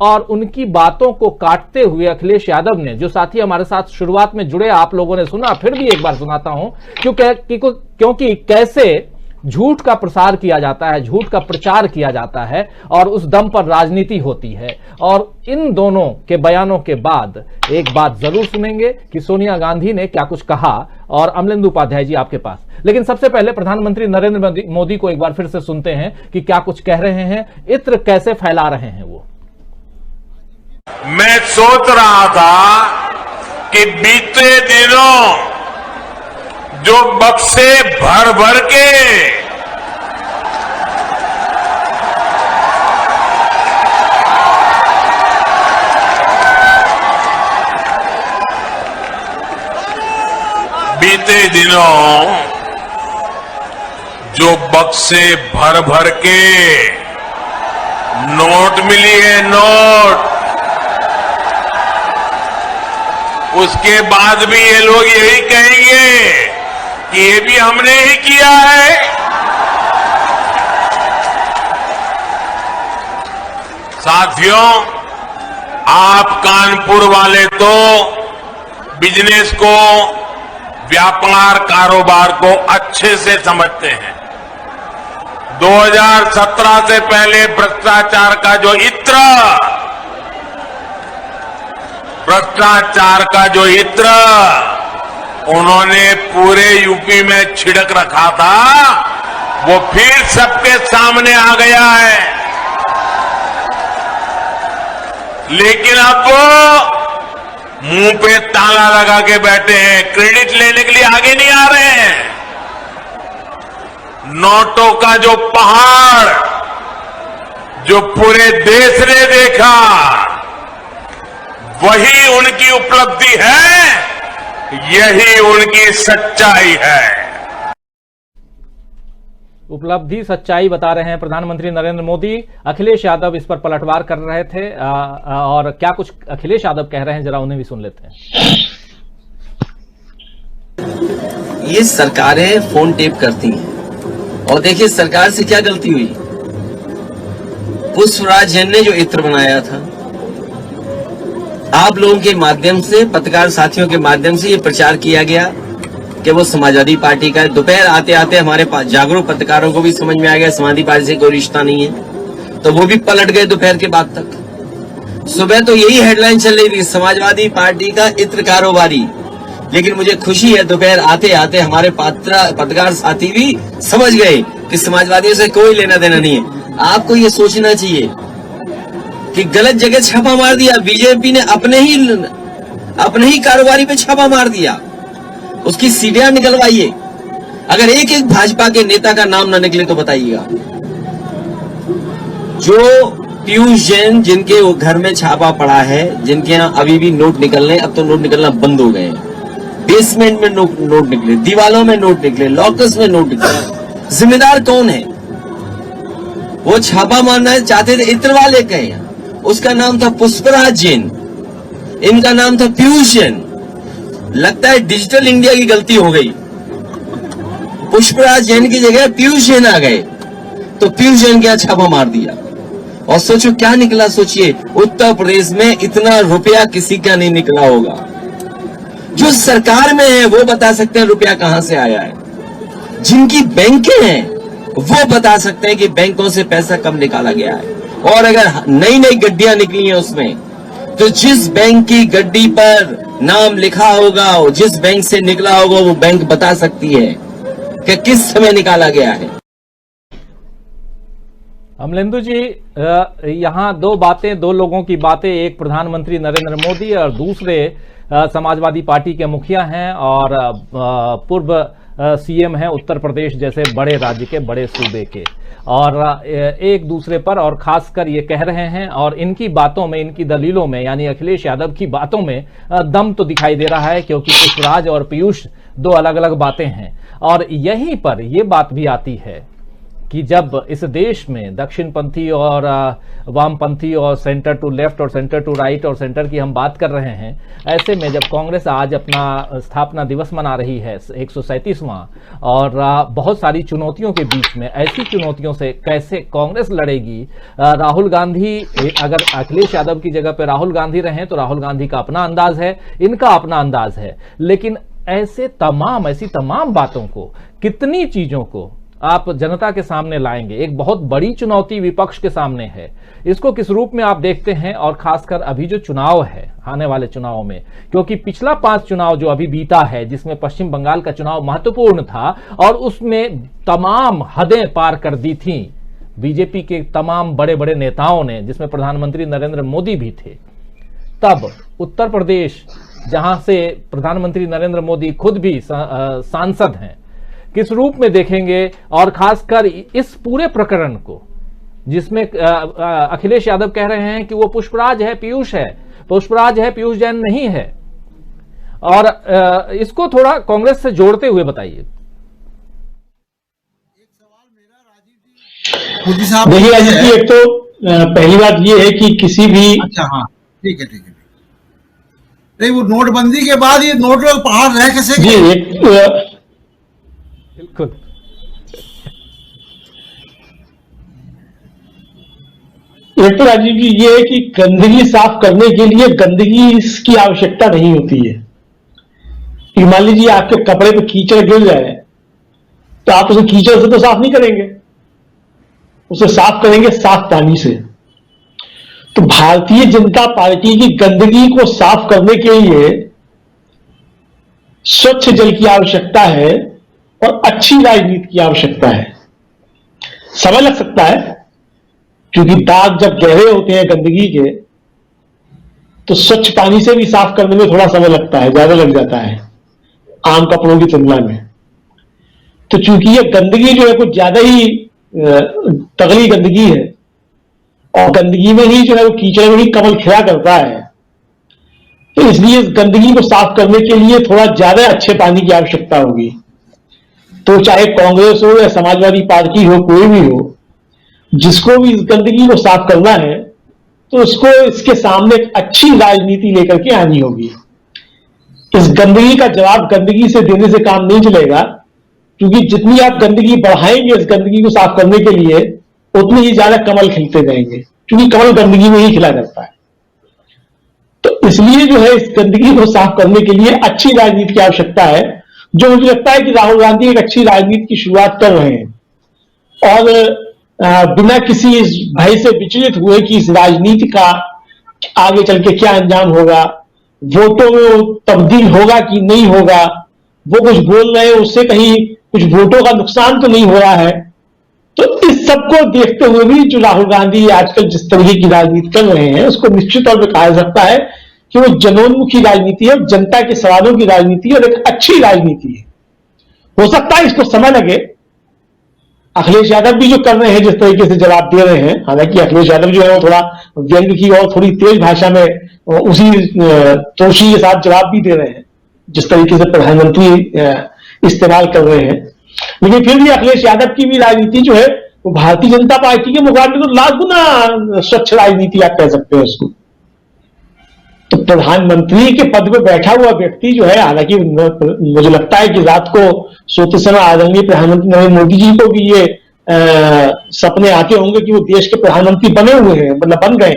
और उनकी बातों को काटते हुए अखिलेश यादव ने, जो साथी हमारे साथ शुरुआत में जुड़े आप लोगों ने सुना, फिर भी एक बार सुनाता हूं क्योंकि कैसे झूठ का प्रसार किया जाता है, झूठ का प्रचार किया जाता है और उस दम पर राजनीति होती है। और इन दोनों के बयानों के बाद एक बात जरूर सुनेंगे कि सोनिया गांधी ने क्या कुछ कहा और अमलेंदु उपाध्याय जी आपके पास। लेकिन सबसे पहले प्रधानमंत्री नरेंद्र मोदी को एक बार फिर से सुनते हैं कि क्या कुछ कह रहे हैं, इत्र कैसे फैला रहे हैं वो। मैं सोच रहा था कि बीते दिनों जो बक्से भर भर के भर भर के नोट मिली है, नोट, उसके बाद भी ये लोग यही कहेंगे कि ये भी हमने ही किया है। साथियों, आप कानपुर वाले तो बिजनेस को, व्यापार कारोबार को अच्छे से समझते हैं। 2017 से पहले भ्रष्टाचार का जो इत्र उन्होंने पूरे यूपी में छिड़क रखा था, वो फिर सबके सामने आ गया है। लेकिन अब वो मुंह पे ताला लगा के बैठे हैं, क्रेडिट लेने के लिए आगे नहीं आ रहे हैं। नोटों का जो पहाड़ जो पूरे देश ने देखा, वही उनकी उपलब्धि है, यही उनकी सच्चाई है। उपलब्धि सच्चाई बता रहे हैं प्रधानमंत्री नरेंद्र मोदी। अखिलेश यादव इस पर पलटवार कर रहे थे और क्या कुछ अखिलेश यादव कह रहे हैं जरा उन्हें भी सुन लेते हैं। ये सरकारें फोन टेप करती हैं और देखिए सरकार से क्या गलती हुई। पुष्पराज जैन ने जो इत्र बनाया था, आप लोगों के माध्यम से, पत्रकार साथियों के माध्यम से ये प्रचार किया गया कि वो समाजवादी पार्टी का है। दोपहर आते आते हमारे जागरूक पत्रकारों को भी समझ में आ गया समाजवादी पार्टी से कोई रिश्ता नहीं है, तो वो भी पलट गए दोपहर के बाद तक। सुबह तो यही हेडलाइन चल रही थी, समाजवादी पार्टी का इत्र कारोबारी। लेकिन मुझे खुशी है दोपहर आते आते हमारे पत्रकार साथी भी समझ गए कि समाजवादियों से कोई लेना देना नहीं है। आपको ये सोचना चाहिए कि गलत जगह छापा मार दिया बीजेपी ने, अपने ही कारोबारी पे छापा मार दिया, उसकी सीढ़ियां निकलवाइए। अगर एक एक भाजपा के नेता का नाम ना निकले तो बताइएगा। जो पीयूष जैन जिनके वो घर में छापा पड़ा है, जिनके यहाँ अभी भी नोट निकल रहे, अब तो नोट निकलना बंद हो गए, बेसमेंट में नोट निकले, दीवालों में नोट निकले, लॉकर्स में नोट निकले, जिम्मेदार कौन है? वो छापा मारना चाहते थे इत्र वाले कहे, उसका नाम था पुष्पराज जैन, इनका नाम था पीयूष जैन। लगता है डिजिटल इंडिया की गलती हो गई, पुष्पराज जैन की जगह पीयूष जैन आ गए, तो पीयूष जैन के यहाँ छापा मार दिया। और सोचो क्या निकला, सोचिए उत्तर प्रदेश में इतना रुपया किसी का नहीं निकला होगा। जो सरकार में है वो बता सकते हैं रुपया कहां से आया है। जिनकी बैंकें हैं वो बता सकते हैं कि बैंकों से पैसा कब निकाला गया है। और अगर नई नई गड्डियां निकली हैं उसमें, तो जिस बैंक की गड्डी पर नाम लिखा होगा, जिस बैंक से निकला होगा, वो बैंक बता सकती है कि किस समय निकाला गया है। अमलेंदु जी, यहाँ दो लोगों की बातें, एक प्रधानमंत्री नरेंद्र मोदी और दूसरे समाजवादी पार्टी के मुखिया हैं और पूर्व सीएम हैं उत्तर प्रदेश जैसे बड़े राज्य के, बड़े सूबे के, और एक दूसरे पर और खासकर ये कह रहे हैं, और इनकी बातों में, इनकी दलीलों में, यानी अखिलेश यादव की बातों में दम तो दिखाई दे रहा है, क्योंकि पुष्पराज और पीयूष दो अलग अलग बातें हैं। और यहीं पर यह बात भी आती है कि जब इस देश में दक्षिणपंथी और वामपंथी और सेंटर टू लेफ्ट और सेंटर टू राइट और सेंटर की हम बात कर रहे हैं, ऐसे में जब कांग्रेस आज अपना स्थापना दिवस मना रही है 137वां, और बहुत सारी चुनौतियों के बीच में, ऐसी चुनौतियों से कैसे कांग्रेस लड़ेगी? राहुल गांधी, अगर अखिलेश यादव की जगह पर राहुल गांधी रहें तो राहुल गांधी का अपना अंदाज है, इनका अपना अंदाज है, लेकिन ऐसी तमाम बातों को, कितनी चीजों को आप जनता के सामने लाएंगे? एक बहुत बड़ी चुनौती विपक्ष के सामने है, इसको किस रूप में आप देखते हैं? और खासकर अभी जो चुनाव है, आने वाले चुनाव में, क्योंकि पिछला 5 चुनाव जो अभी बीता है, जिसमें पश्चिम बंगाल का चुनाव महत्वपूर्ण था और उसमें तमाम हदें पार कर दी थी बीजेपी के तमाम बड़े बड़े नेताओं ने, जिसमें प्रधानमंत्री नरेंद्र मोदी भी थे। तब उत्तर प्रदेश, जहां से प्रधानमंत्री नरेंद्र मोदी खुद भी सांसद हैं, किस रूप में देखेंगे? और खासकर इस पूरे प्रकरण को, जिसमें अखिलेश यादव कह रहे हैं कि वो पुष्पराज है, पीयूष जैन नहीं है, और इसको थोड़ा कांग्रेस से जोड़ते हुए बताइए। देखिए राजीव जी, एक तो पहली बात ये है कि किसी भी, अच्छा हाँ ठीक है नहीं, वो नोटबंदी के बाद ये नोट लोग पहाड़ रह कैसे बिल्कुल। एक तो राजीव जी ये है कि गंदगी साफ करने के लिए गंदगी की आवश्यकता नहीं होती है। मान लीजिए आपके कपड़े पे कीचड़ गिर जाए तो आप उसे कीचड़ से तो साफ नहीं करेंगे, उसे साफ करेंगे साफ पानी से। तो भारतीय जनता पार्टी की गंदगी को साफ करने के लिए स्वच्छ जल की आवश्यकता है और अच्छी राजनीति की आवश्यकता है। समय लग सकता है, क्योंकि दाग जब गहरे होते हैं गंदगी के, तो स्वच्छ पानी से भी साफ करने में थोड़ा समय लगता है, ज्यादा लग जाता है आम कपड़ों की तुलना में। तो चूंकि ये गंदगी जो है कुछ ज्यादा ही तगड़ी गंदगी है, और गंदगी में ही जो है वो कीचड़ में ही कमल खिला करता है, तो इसलिए इस गंदगी को साफ करने के लिए थोड़ा ज्यादा अच्छे पानी की आवश्यकता होगी। तो चाहे कांग्रेस हो या समाजवादी पार्टी हो, कोई भी हो, जिसको भी इस गंदगी को साफ करना है, तो उसको इसके सामने एक अच्छी राजनीति लेकर के आनी होगी। इस गंदगी का जवाब गंदगी से देने से काम नहीं चलेगा, क्योंकि जितनी आप गंदगी बढ़ाएंगे इस गंदगी को साफ करने के लिए, उतनी ही ज्यादा कमल खिलते जाएंगे, क्योंकि कमल गंदगी में ही खिला करता है। तो इसलिए जो है इस गंदगी को साफ करने के लिए अच्छी राजनीति की आवश्यकता है, जो मुझे लगता है कि राहुल गांधी एक अच्छी राजनीति की शुरुआत कर रहे हैं। और बिना किसी इस भय से विचलित हुए कि इस राजनीति का आगे चल के क्या अंजाम होगा, वोटों में तब्दील होगा कि नहीं होगा, वो कुछ बोल रहे हैं उससे कहीं कुछ वोटों का नुकसान तो नहीं हो रहा है। तो इस सबको देखते हुए भी जो राहुल गांधी आजकल जिस तरीके की राजनीति कर रहे हैं, उसको निश्चित तौर पर कहा जा सकता है कि वो जनोन्मुखी राजनीति है, जनता के सवालों की राजनीति है और एक अच्छी राजनीति है। हो सकता है इसको समय लगे, अखिलेश यादव भी जो कर रहे हैं जिस तरीके से जवाब दे रहे हैं, हालांकि अखिलेश यादव जो है वो थोड़ा व्यंग्य की और थोड़ी तेज भाषा में उसी तोशी के साथ जवाब भी दे रहे हैं जिस तरीके से प्रधानमंत्री इस्तेमाल कर रहे हैं, लेकिन फिर भी अखिलेश यादव की भी राजनीति जो है वो भारतीय जनता पार्टी के मुकाबले तो लाख गुना स्वच्छ राजनीति आप कह सकते हैं उसको। तो प्रधानमंत्री के पद पर बैठा हुआ व्यक्ति जो है, हालांकि मुझे लगता है कि रात को सोते समय आदरणीय प्रधानमंत्री नरेंद्र मोदी जी को भी ये सपने आते होंगे कि वो देश के प्रधानमंत्री बने हुए हैं, मतलब बन गए,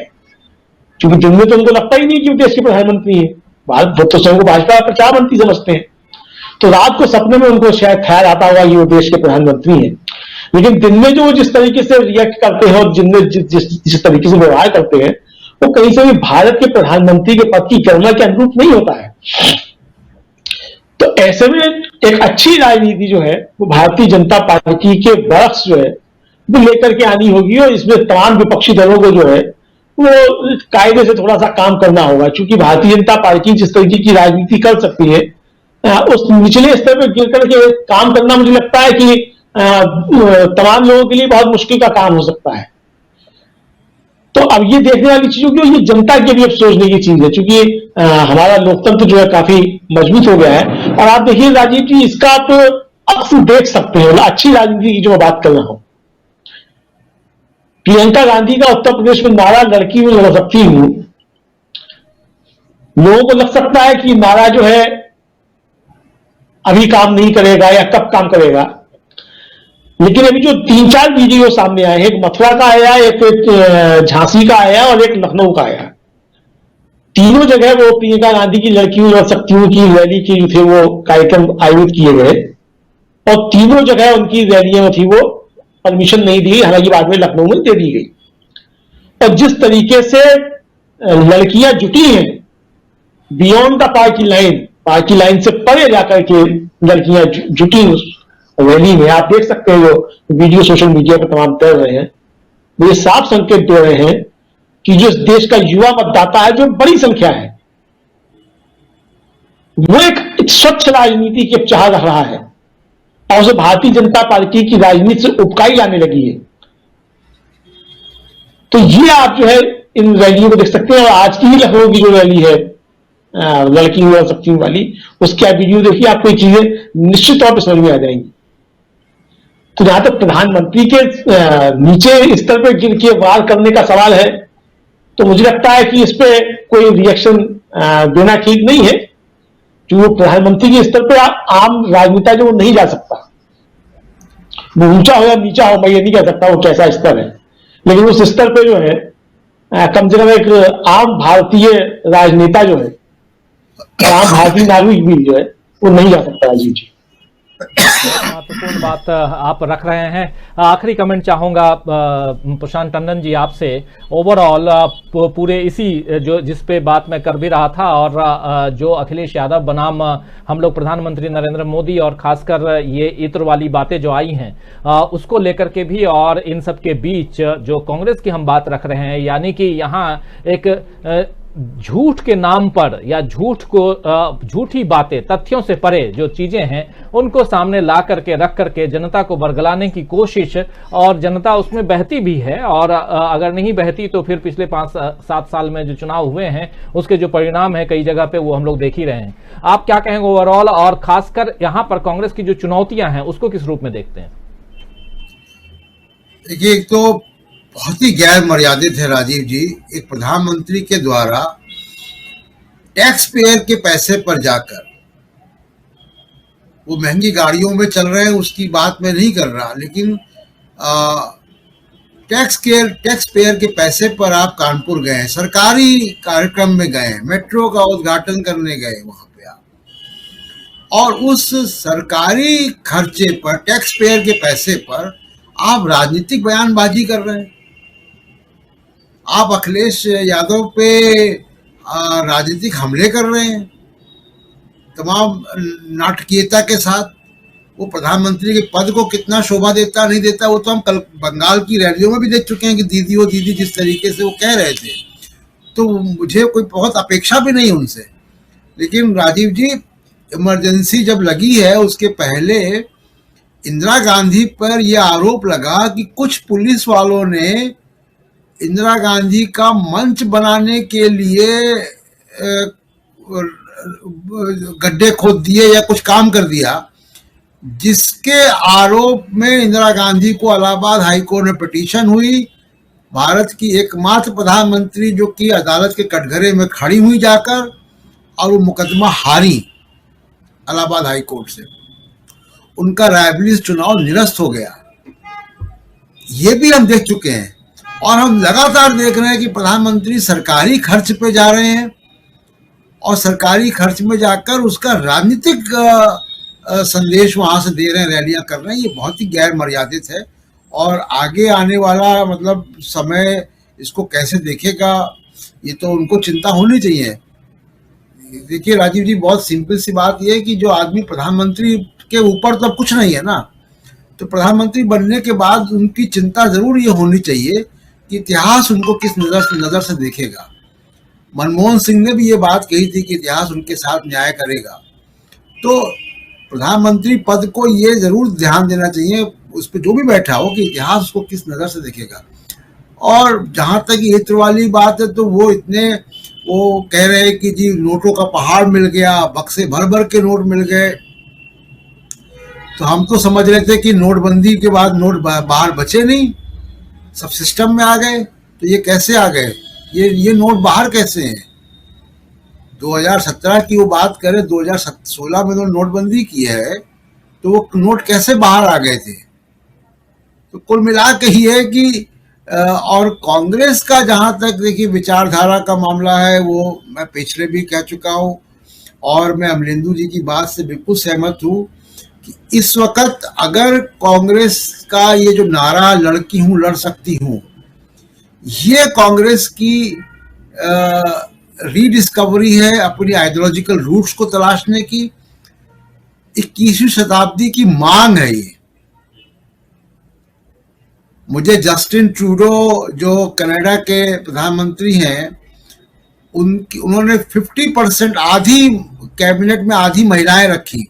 क्योंकि दिन में तो उनको लगता ही नहीं कि वो देश के प्रधानमंत्री है। वो तो स्वयं को भाजपा का प्रचार मंत्री समझते हैं। तो रात को सपने में उनको शायद ख्याल आता होगा कि वो देश के प्रधानमंत्री हैं। लेकिन दिन में जो जिस तरीके से रिएक्ट करते हैं और जिनमें जिस तरीके से व्यवहार करते हैं, वो कहीं से भी भारत के प्रधानमंत्री के पद की गरिमा के अनुरूप नहीं होता है। तो ऐसे में एक अच्छी राजनीति जो है वो भारतीय जनता पार्टी के वर्ष जो है वो लेकर के आनी होगी, और इसमें तमाम विपक्षी दलों को जो है वो कायदे से थोड़ा सा काम करना होगा, क्योंकि भारतीय जनता पार्टी जिस तरीके की राजनीति कर सकती है उस निचले स्तर पर गिर करके काम करना मुझे लगता है कि तमाम लोगों के लिए बहुत मुश्किल का काम हो सकता है। तो अब ये देखने वाली चीज होगी, और ये जनता के लिए अब सोचने की चीज है, क्योंकि हमारा लोकतंत्र जो है काफी मजबूत हो गया है। और आप देखिए राजीव जी, इसका आप अक्स देख सकते हैं, अच्छी राजनीति की जो मैं बात कर रहा हूं। प्रियंका गांधी का उत्तर प्रदेश में नारा लड़की में लड़ सकती हूं, लोगों को लग सकता है कि नारा जो है अभी काम नहीं करेगा या कब काम करेगा, लेकिन अभी जो 3-4 वीडियो सामने आए हैं, एक मथुरा का आया, एक झांसी का आया और एक लखनऊ का आया, तीनों जगह वो प्रियंका गांधी की लड़की में लड़ सकती हूं की रैली के थे वो कार्यक्रम आयोजित किए गए, और तीनों जगह उनकी रैलियों में थी वो परमिशन नहीं दी, हालांकि बाद में लखनऊ में दे दी गई। और जिस तरीके से लड़कियां जुटी हैं बियॉन्ड द पार्टी लाइन से परे जाकर के लड़कियां जुटी उस रैली में, आप देख सकते हैं जो वीडियो सोशल मीडिया पर तमाम तैर रहे हैं, ये साफ संकेत दे रहे हैं कि जो देश का युवा मतदाता है, जो बड़ी संख्या है, वो एक स्वच्छ राजनीति की चाह रख रहा है और उसे भारतीय जनता पार्टी की राजनीति से उबकाई लाने लगी है। तो ये आप जो है इन रैलियों को देख सकते हैं, और आज की ही लखनऊ की जो रैली है लड़की हुआ शक्ति वाली, उसकी आप वीडियो देखिए, आपको ये चीजें निश्चित तौर पर समझ में आ जाएंगी। तो जहां तक प्रधानमंत्री के नीचे स्तर पर गिर के वार करने का सवाल है, तो मुझे लगता है कि इस पे कोई रिएक्शन देना ठीक नहीं है, क्योंकि वो प्रधानमंत्री के स्तर पर आम राजनेता जो वो नहीं जा सकता, वो ऊंचा हो या नीचा हो, मैं ये नहीं कह सकता वो कैसा स्तर है, लेकिन उस स्तर पर जो है कम से कम एक आम भारतीय राजनेता जो है, आम भारतीय नागरिक भी जो है वो नहीं जा सकता। राजीव जी, महत्वपूर्ण बात आप रख रहे हैं। आखिरी कमेंट चाहूंगा प्रशांत टंडन जी आपसे, ओवरऑल पूरे इसी जो जिस पे बात मैं कर भी रहा था, और जो अखिलेश यादव बनाम हम लोग प्रधानमंत्री नरेंद्र मोदी और खासकर ये इत्र वाली बातें जो आई हैं उसको लेकर के भी, और इन सब के बीच जो कांग्रेस की हम बात रख रहे हैं, यानी कि यहाँ एक झूठ के नाम पर या झूठी बातें, तथ्यों से परे जो चीजें हैं उनको सामने ला करके रख करके जनता को बरगलाने की कोशिश, और जनता उसमें बहती भी है, और अगर नहीं बहती तो फिर पिछले 5-7 साल में जो चुनाव हुए हैं उसके जो परिणाम है कई जगह पे वो हम लोग देख ही रहे हैं। आप क्या कहेंगे ओवरऑल, और खासकर यहाँ पर कांग्रेस की जो चुनौतियां हैं उसको किस रूप में देखते हैं? देखिए, एक तो बहुत ही गैर मर्यादित है राजीव जी, एक प्रधानमंत्री के द्वारा टैक्स पेयर के पैसे पर जाकर, वो महंगी गाड़ियों में चल रहे हैं उसकी बात मैं नहीं कर रहा, लेकिन टैक्स पेयर के पैसे पर आप कानपुर गए, सरकारी कार्यक्रम में गए, मेट्रो का उद्घाटन करने गए वहां पे आप, और उस सरकारी खर्चे पर, टैक्स पेयर के पैसे पर आप राजनीतिक बयानबाजी कर रहे हैं। आप अखिलेश यादव पे राजनीतिक हमले कर रहे हैं तमाम नाटकीयता के साथ। वो प्रधानमंत्री के पद को कितना शोभा देता नहीं देता वो तो हम कल बंगाल की रैलियों में भी देख चुके हैं कि दीदी वो दीदी जिस तरीके से वो कह रहे थे, तो मुझे कोई बहुत अपेक्षा भी नहीं उनसे। लेकिन राजीव जी, इमरजेंसी जब लगी है उसके पहले इंदिरा गांधी पर यह आरोप लगा कि कुछ पुलिस वालों ने इंदिरा गांधी का मंच बनाने के लिए गड्ढे खोद दिए या कुछ काम कर दिया, जिसके आरोप में इंदिरा गांधी को इलाहाबाद हाईकोर्ट में पिटीशन हुई। भारत की एकमात्र प्रधानमंत्री जो कि अदालत के कटघरे में खड़ी हुई जाकर, और वो मुकदमा हारी इलाहाबाद हाईकोर्ट से, उनका रायबरेली चुनाव निरस्त हो गया। ये भी हम देख चुके हैं, और हम लगातार देख रहे हैं कि प्रधानमंत्री सरकारी खर्च पे जा रहे हैं और सरकारी खर्च में जाकर उसका राजनीतिक संदेश वहां से दे रहे हैं, रैलियां कर रहे हैं। ये बहुत ही गैर मर्यादित है और आगे आने वाला मतलब समय इसको कैसे देखेगा, ये तो उनको चिंता होनी चाहिए। देखिए राजीव जी, बहुत सिंपल सी बात ये है कि जो आदमी प्रधानमंत्री के ऊपर तो अब कुछ नहीं है ना, तो प्रधानमंत्री बनने के बाद उनकी चिंता जरूर ये होनी चाहिए कि इतिहास उनको किस नजर से देखेगा। मनमोहन सिंह ने भी ये बात कही थी कि इतिहास उनके साथ न्याय करेगा। तो प्रधानमंत्री पद को ये जरूर ध्यान देना चाहिए, उस पर जो भी बैठा हो, कि इतिहास उसको किस नजर से देखेगा। और जहां तक हित वाली बात है, तो वो कह रहे हैं कि जी नोटों का पहाड़ मिल गया, बक्से भर भर के नोट मिल गए। तो हम तो समझ रहे थे कि नोटबंदी के बाद नोट बाहर बचे नहीं, सब सिस्टम में आ गए। तो ये कैसे आ गए, ये नोट बाहर कैसे हैं? 2017 की वो बात करें, 2016 में तो नोटबंदी की है, तो वो नोट कैसे बाहर आ गए थे? तो कुल मिला के ही है कि और कांग्रेस का जहां तक देखिए विचारधारा का मामला है, वो मैं पिछले भी कह चुका हूं, और मैं अमलेंदु जी की बात से बिल्कुल सहमत हूं कि इस वक्त अगर कांग्रेस का ये जो नारा लड़की हूं लड़ सकती हूं, ये कांग्रेस की रीडिस्कवरी है अपनी आइडियोलॉजिकल रूट्स को तलाशने की, 21वीं शताब्दी की मांग है ये। मुझे जस्टिन ट्रूडो जो कनाडा के प्रधानमंत्री हैं, उन्होंने 50% आधी कैबिनेट में आधी महिलाएं रखी।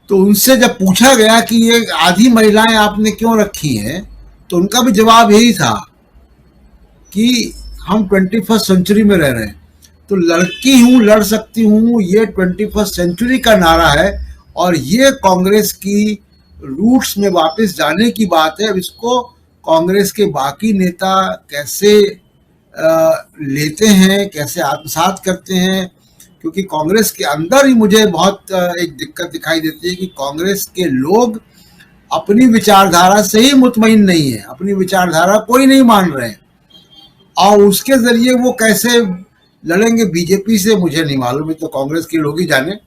तो उनसे जब पूछा गया कि ये आधी महिलाएं आपने क्यों रखी हैं, तो उनका भी जवाब यही था कि हम 21st सेंचुरी में रह रहे हैं, तो लड़की हूं लड़ सकती हूं, ये 21st सेंचुरी का नारा है और ये कांग्रेस की रूट्स में वापस जाने की बात है। अब इसको कांग्रेस के बाकी नेता कैसे लेते हैं, कैसे आत्मसात करते हैं, क्योंकि कांग्रेस के अंदर ही मुझे बहुत एक दिक्कत दिखाई देती है कि कांग्रेस के लोग अपनी विचारधारा से ही मुतमईन नहीं है, अपनी विचारधारा कोई नहीं मान रहे हैं, और उसके जरिए वो कैसे लड़ेंगे बीजेपी से मुझे नहीं मालूम, है तो कांग्रेस के लोग ही जाने।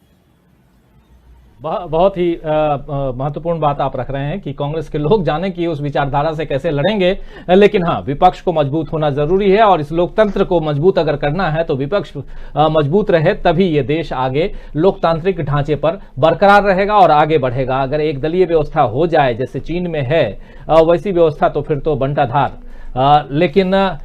बहुत ही महत्वपूर्ण बात आप रख रहे हैं कि कांग्रेस के लोग जाने कि उस विचारधारा से कैसे लड़ेंगे। लेकिन हाँ, विपक्ष को मजबूत होना जरूरी है, और इस लोकतंत्र को मजबूत अगर करना है तो विपक्ष मजबूत रहे, तभी ये देश आगे लोकतांत्रिक ढांचे पर बरकरार रहेगा और आगे बढ़ेगा। अगर एक दलीय व्यवस्था हो जाए जैसे चीन में है वैसी व्यवस्था, तो फिर तो बंटाधार। लेकिन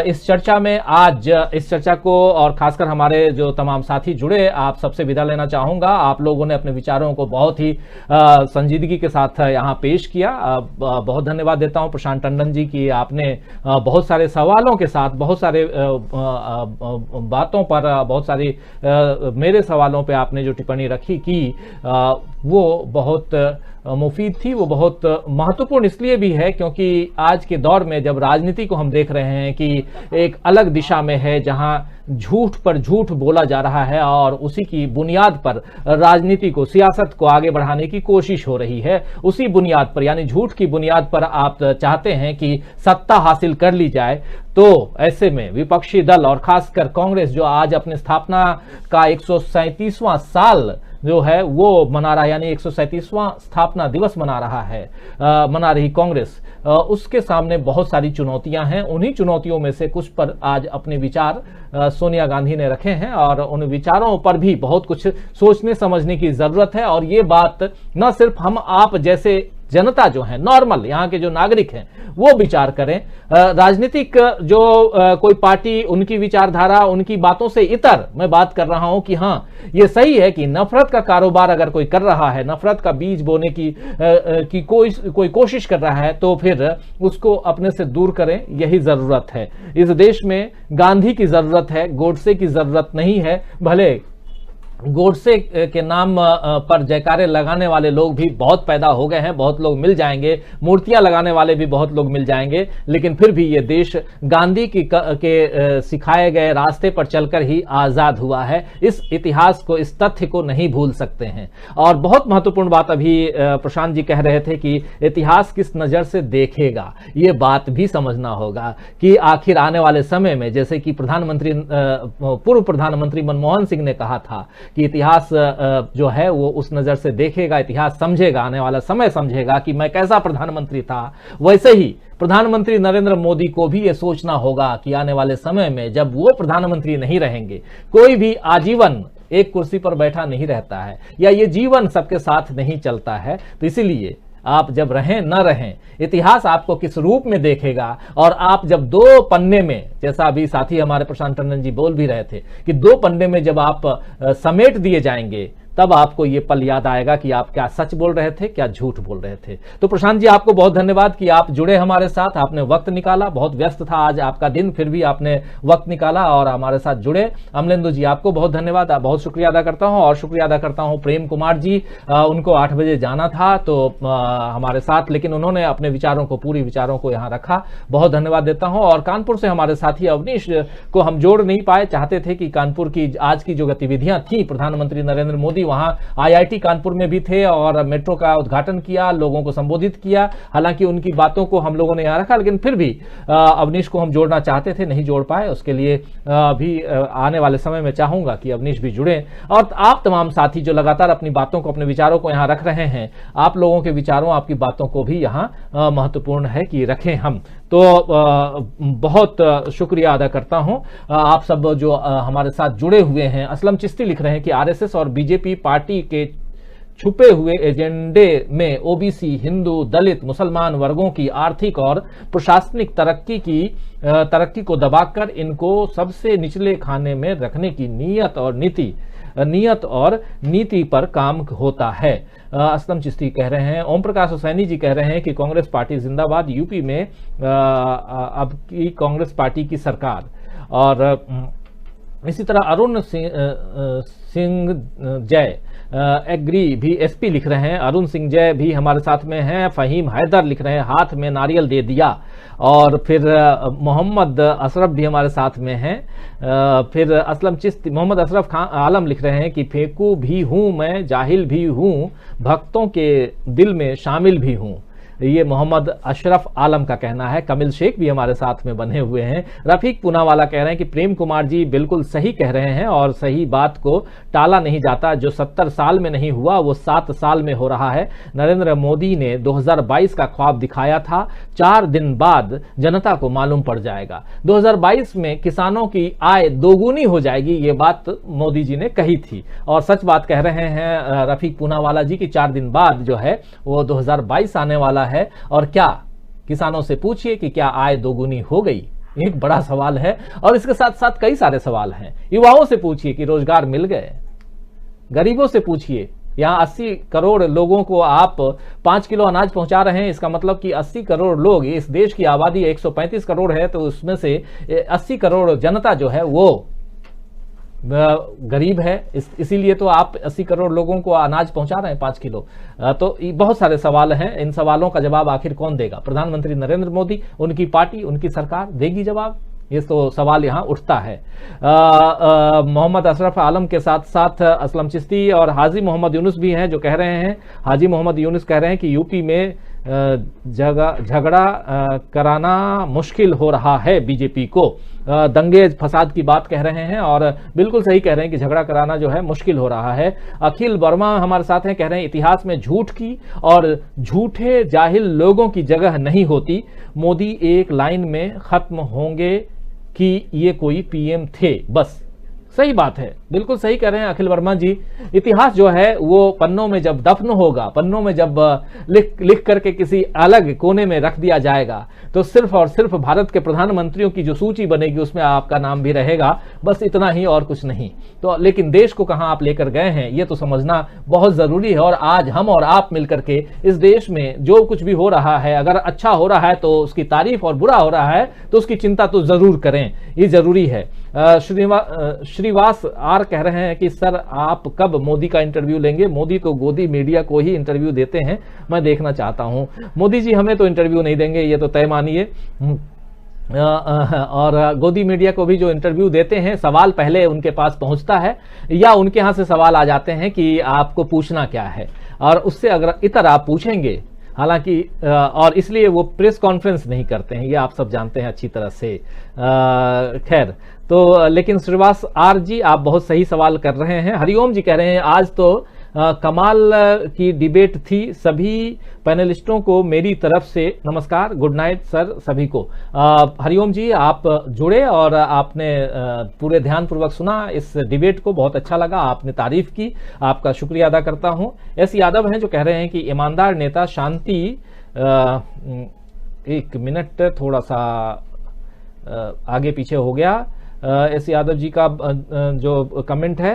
इस चर्चा में आज इस चर्चा को, और खासकर हमारे जो तमाम साथी जुड़े, आप सबसे विदा लेना चाहूंगा। आप लोगों ने अपने विचारों को बहुत ही संजीदगी के साथ यहाँ पेश किया। बहुत धन्यवाद देता हूं प्रशांत टंडन जी की, आपने बहुत सारे सवालों के साथ, बहुत सारे बातों पर, बहुत सारी मेरे सवालों पे आपने जो टिप्पणी रखी कि वो बहुत मुफीद थी, वो बहुत महत्वपूर्ण इसलिए भी है क्योंकि आज के दौर में जब राजनीति को हम देख रहे हैं कि एक अलग दिशा में है, जहां झूठ पर झूठ बोला जा रहा है और उसी की बुनियाद पर राजनीति को, सियासत को आगे बढ़ाने की कोशिश हो रही है। उसी बुनियाद पर, यानी झूठ की बुनियाद पर आप चाहते हैं कि सत्ता हासिल कर ली जाए, तो ऐसे में विपक्षी दल और खासकर कांग्रेस जो आज अपनी स्थापना का 137वां साल जो है वो मना रहा है, यानी 137वां स्थापना दिवस मना रही कांग्रेस, उसके सामने बहुत सारी चुनौतियां हैं। उन्हीं चुनौतियों में से कुछ पर आज अपने विचार सोनिया गांधी ने रखे हैं, और उन विचारों पर भी बहुत कुछ सोचने समझने की जरूरत है। और ये बात न सिर्फ हम आप जैसे जनता जो है, नॉर्मल यहाँ के जो नागरिक हैं, वो विचार करें। राजनीतिक जो कोई पार्टी, उनकी विचारधारा, उनकी बातों से इतर मैं बात कर रहा हूं कि हाँ, ये सही है कि नफरत का कारोबार अगर कोई कर रहा है, नफरत का बीज बोने की कोई कोशिश कर रहा है, तो फिर उसको अपने से दूर करें, यही जरूरत है। इस देश में गांधी की जरूरत है, गोडसे की जरूरत नहीं है। भले गोडसे के नाम पर जयकारे लगाने वाले लोग भी बहुत पैदा हो गए हैं, बहुत लोग मिल जाएंगे, मूर्तियां लगाने वाले भी बहुत लोग मिल जाएंगे, लेकिन फिर भी ये देश गांधी के सिखाए गए रास्ते पर चलकर ही आजाद हुआ है। इस इतिहास को, इस तथ्य को नहीं भूल सकते हैं। और बहुत महत्वपूर्ण बात अभी प्रशांत जी कह रहे थे कि इतिहास किस नजर से देखेगा, ये बात भी समझना होगा कि आखिर आने वाले समय में, जैसे कि पूर्व प्रधानमंत्री मनमोहन सिंह ने कहा था कि इतिहास जो है वो उस नज़र से देखेगा, इतिहास समझेगा, आने वाला समय समझेगा कि मैं कैसा प्रधानमंत्री था। वैसे ही प्रधानमंत्री नरेंद्र मोदी को भी ये सोचना होगा कि आने वाले समय में जब वो प्रधानमंत्री नहीं रहेंगे, कोई भी आजीवन एक कुर्सी पर बैठा नहीं रहता है, या ये जीवन सबके साथ नहीं चलता है। तो इसीलिए आप जब रहें न रहें, इतिहास आपको किस रूप में देखेगा, और आप जब दो पन्ने में, जैसा अभी साथी हमारे प्रशांत टंडन जी बोल भी रहे थे कि दो पन्ने में जब आप समेट दिए जाएंगे, तब आपको ये पल याद आएगा कि आप क्या सच बोल रहे थे, क्या झूठ बोल रहे थे। तो प्रशांत जी, आपको बहुत धन्यवाद कि आप जुड़े हमारे साथ, आपने वक्त निकाला, बहुत व्यस्त था आज आपका दिन, फिर भी आपने वक्त निकाला और हमारे साथ जुड़े। अमलेंदु जी, आपको बहुत धन्यवाद, बहुत शुक्रिया अदा करता हूं। और शुक्रिया अदा करता हूं प्रेम कुमार जी, उनको 8 बजे जाना था तो हमारे साथ, लेकिन उन्होंने अपने विचारों को, पूरी विचारों को यहाँ रखा, बहुत धन्यवाद देता हूँ। और कानपुर से हमारे साथी अवनीश को हम जोड़ नहीं पाए, चाहते थे कि कानपुर की आज की जो गतिविधियां थी, प्रधानमंत्री नरेंद्र मोदी वहां आईआईटी कानपुर में भी थे और मेट्रो का उद्घाटन किया, लोगों को संबोधित किया। हालांकि उनकी बातों को हम लोगों ने यहां रखा, लेकिन फिर भी अवनीश को हम जोड़ना चाहते थे, नहीं जोड़ पाए। उसके लिए भी आने वाले समय में चाहूंगा कि अवनीश भी जुड़े। और आप तमाम साथी जो लगातार अपनी बातों को, अपने विचारों को यहां रख रहे हैं, आप लोगों के विचारों, आपकी बातों को भी यहां महत्वपूर्ण है कि रखें हम। तो बहुत शुक्रिया अदा करता हूं आप सब जो हमारे साथ जुड़े हुए हैं। असलम चिश्ती लिख रहे हैं कि आरएसएस और बीजेपी पार्टी के छुपे हुए एजेंडे में ओबीसी, हिंदू, दलित, मुसलमान वर्गों की आर्थिक और प्रशासनिक तरक्की को दबाकर इनको सबसे निचले खाने में रखने की नीयत और नीति पर काम होता है। असलम चिश्ती कह रहे हैं। ओम प्रकाश हुसैनी जी कह रहे हैं कि कांग्रेस पार्टी जिंदाबाद, यूपी में अब की कांग्रेस पार्टी की सरकार। और इसी तरह अरुण सिंह जय एग्री भी एसपी लिख रहे हैं। अरुण सिंह जय भी हमारे साथ में हैं। फहीम हैदर लिख रहे हैं हाथ में नारियल दे दिया। और फिर मोहम्मद अशरफ भी हमारे साथ में हैं। फिर असलम चिश्ती, मोहम्मद अशरफ खान आलम लिख रहे हैं कि फेंकू भी हूं मैं, जाहिल भी हूं, भक्तों के दिल में शामिल भी हूं। ये मोहम्मद अशरफ आलम का कहना है। कमिल शेख भी हमारे साथ में बने हुए हैं। रफीक पूनावाला कह रहे हैं कि प्रेम कुमार जी बिल्कुल सही कह रहे हैं और सही बात को टाला नहीं जाता। जो 70 साल में नहीं हुआ वो 7 साल में हो रहा है। नरेंद्र मोदी ने 2022 का ख्वाब दिखाया था, 4 दिन बाद जनता को मालूम पड़ जाएगा। 2022 में किसानों की आय दोगुनी हो जाएगी, ये बात मोदी जी ने कही थी। और सच बात कह रहे हैं रफीक पूनावाला जी की 4 दिन बाद जो है वो 2022 आने वाला है। और क्या किसानों से पूछिए कि क्या आय दोगुनी हो गई, एक बड़ा सवाल है। और इसके साथ साथ कई सारे सवाल हैं। युवाओं से पूछिए कि रोजगार मिल गए, गरीबों से पूछिए। यहां 80 करोड़ लोगों को आप 5 किलो अनाज पहुंचा रहे हैं, इसका मतलब कि 80 करोड़ लोग, इस देश की आबादी 135 करोड़ है, तो उसमें से 80 करोड़ जनता जो है वो गरीब है। इसीलिए तो आप 80 करोड़ लोगों को अनाज पहुंचा रहे हैं 5 किलो। तो बहुत सारे सवाल हैं। इन सवालों का जवाब आखिर कौन देगा? प्रधानमंत्री नरेंद्र मोदी, उनकी पार्टी, उनकी सरकार देगी जवाब? ये तो सवाल यहां उठता है। मोहम्मद अशरफ आलम के साथ साथ असलम चिश्ती और हाजी मोहम्मद यूनुस भी हैं जो कह रहे हैं। हाजी मोहम्मद यूनुस कह रहे हैं कि यूपी में झगड़ा कराना मुश्किल हो रहा है बीजेपी को। दंगे फसाद की बात कह रहे हैं और बिल्कुल सही कह रहे हैं कि झगड़ा कराना जो है मुश्किल हो रहा है। अखिल वर्मा हमारे साथ हैं, कह रहे हैं इतिहास में झूठ की और झूठे जाहिल लोगों की जगह नहीं होती। मोदी एक लाइन में खत्म होंगे कि ये कोई पीएम थे बस। सही बात है, बिल्कुल सही कह रहे हैं अखिल वर्मा जी। इतिहास जो है वो पन्नों में जब दफन होगा, पन्नों में जब लिख करके किसी अलग कोने में रख दिया जाएगा, तो सिर्फ और सिर्फ भारत के प्रधानमंत्रियों की जो सूची बनेगी उसमें आपका नाम भी रहेगा, बस इतना ही और कुछ नहीं। तो लेकिन देश को कहां आप लेकर गए हैं ये तो समझना बहुत जरूरी है। और आज हम और आप मिलकर के इस देश में जो कुछ भी हो रहा है, अगर अच्छा हो रहा है तो उसकी तारीफ, और बुरा हो रहा है तो उसकी चिंता तो जरूर करें, ये जरूरी है। श्रीवास आर कह रहे हैं कि सर आप कब मोदी का इंटरव्यू लेंगे? मोदी तो गोदी मीडिया को ही इंटरव्यू देते हैं, मैं देखना चाहता हूं। मोदी जी हमें तो इंटरव्यू नहीं देंगे, ये तो तय मानिए। और गोदी मीडिया को भी जो इंटरव्यू देते हैं, सवाल पहले उनके पास पहुंचता है या उनके यहां से सवाल आ जाते हैं कि आपको पूछना क्या है, और उससे अगर इतर आप पूछेंगे, हालांकि और इसलिए वो प्रेस कॉन्फ्रेंस नहीं करते हैं, ये आप सब जानते हैं अच्छी तरह से। खैर, तो लेकिन श्रीवास आर जी आप बहुत सही सवाल कर रहे हैं। हरिओम जी कह रहे हैं आज तो कमाल की डिबेट थी, सभी पैनलिस्टों को मेरी तरफ से नमस्कार, गुड नाइट सर सभी को। हरिओम जी आप जुड़े और आपने पूरे ध्यानपूर्वक सुना इस डिबेट को, बहुत अच्छा लगा, आपने तारीफ की, आपका शुक्रिया अदा करता हूं। एस यादव हैं जो कह रहे हैं कि ईमानदार नेता शांति, एक मिनट थोड़ा सा आगे पीछे हो गया एस यादव जी का जो कमेंट है,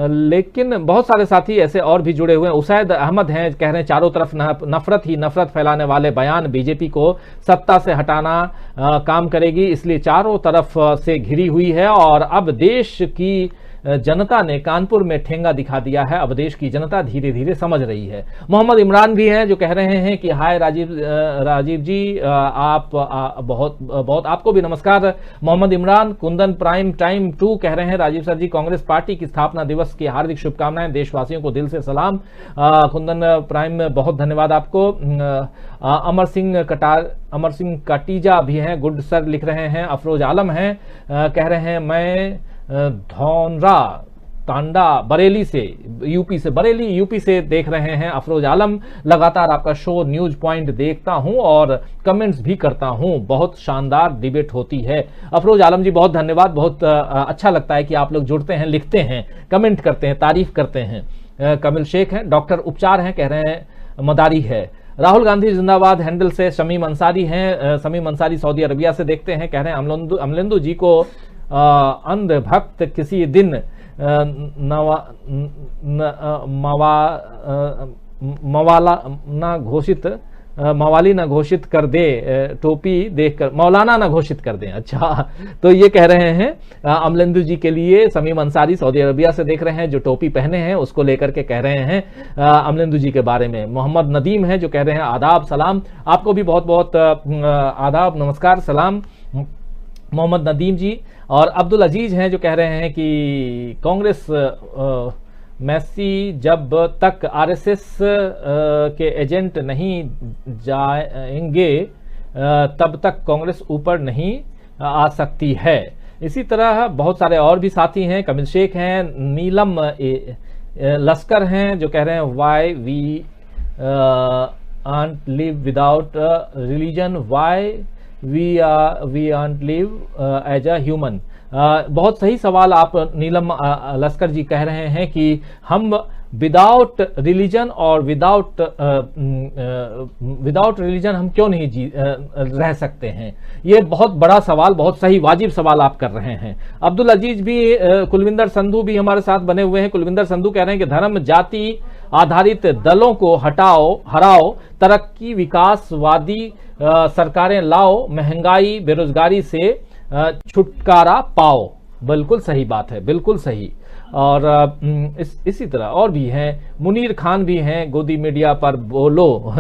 लेकिन बहुत सारे साथी ऐसे और भी जुड़े हुए हैं। उसैद अहमद हैं कह रहे हैं चारों तरफ नफरत ही नफरत फैलाने वाले बयान बीजेपी को सत्ता से हटाना काम करेगी, इसलिए चारों तरफ से घिरी हुई है और अब देश की जनता ने कानपुर में ठेंगा दिखा दिया है, अब देश की जनता धीरे धीरे समझ रही है। मोहम्मद इमरान भी हैं जो कह रहे हैं कि हाय राजीव जी, आप बहुत आपको भी नमस्कार मोहम्मद इमरान। कुंदन प्राइम टाइम 2 कह रहे हैं राजीव सर जी कांग्रेस पार्टी की स्थापना दिवस की हार्दिक शुभकामनाएं, देशवासियों को दिल से सलाम। कुंदन प्राइम बहुत धन्यवाद आपको। अमर सिंह कटीजा भी हैं, गुड सर लिख रहे हैं। अफरोज आलम हैं कह रहे हैं मैं धौनरा तांडा बरेली से यूपी से देख रहे हैं। अफरोज आलम, लगातार आपका शो न्यूज पॉइंट देखता हूं और कमेंट्स भी करता हूं, बहुत शानदार डिबेट होती है। अफरोज आलम जी बहुत धन्यवाद, बहुत अच्छा लगता है कि आप लोग जुड़ते हैं, लिखते हैं, कमेंट करते हैं, तारीफ करते हैं। कमिल शेख हैं, डॉक्टर उपचार हैं कह रहे हैं मदारी है। राहुल गांधी जिंदाबाद हैंडल से शमीम अंसारी हैं, शमीम अंसारी सऊदी अरबिया से देखते हैं, कह रहे हैं अमलेंदु जी को अंधभक्त किसी दिन मवाली ना घोषित कर दे, टोपी देखकर मौलाना ना घोषित कर दें। अच्छा, तो ये कह रहे हैं अमलेंदु जी के लिए, शमीम अंसारी सऊदी अरबिया से देख रहे हैं, जो टोपी पहने हैं उसको लेकर के कह रहे हैं अमलेंदु जी के बारे में। मोहम्मद नदीम है जो कह रहे हैं आदाब सलाम, आपको भी बहुत बहुत आदाब नमस्कार सलाम मोहम्मद नदीम जी। और अब्दुल अजीज हैं जो कह रहे हैं कि कांग्रेस मैसी जब तक आरएसएस के एजेंट नहीं जाएंगे तब तक कांग्रेस ऊपर नहीं आ सकती है। इसी तरह बहुत सारे और भी साथी हैं, कमिल शेख हैं, नीलम लश्कर हैं जो कह रहे हैं why we aren't live without religion, why we aren't live as a human. बहुत सही सवाल आप नीलम लश्कर जी कह रहे हैं कि हम विदाउट रिलीजन और विदाउट रिलीजन हम क्यों नहीं रह सकते हैं। ये बहुत बड़ा सवाल, बहुत सही वाजिब सवाल आप कर रहे हैं। अब्दुल अजीज भी, कुलविंदर संधू भी हमारे साथ बने हुए हैं। कुलविंदर संधू कह रहे हैं कि धर्म जाति आधारित दलों को हराओ, तरक्की विकासवादी सरकारें लाओ, महंगाई बेरोजगारी से छुटकारा पाओ। बिल्कुल सही बात है, बिल्कुल सही। और इसी तरह और भी हैं, मुनीर खान भी हैं, गोदी मीडिया पर बोलो।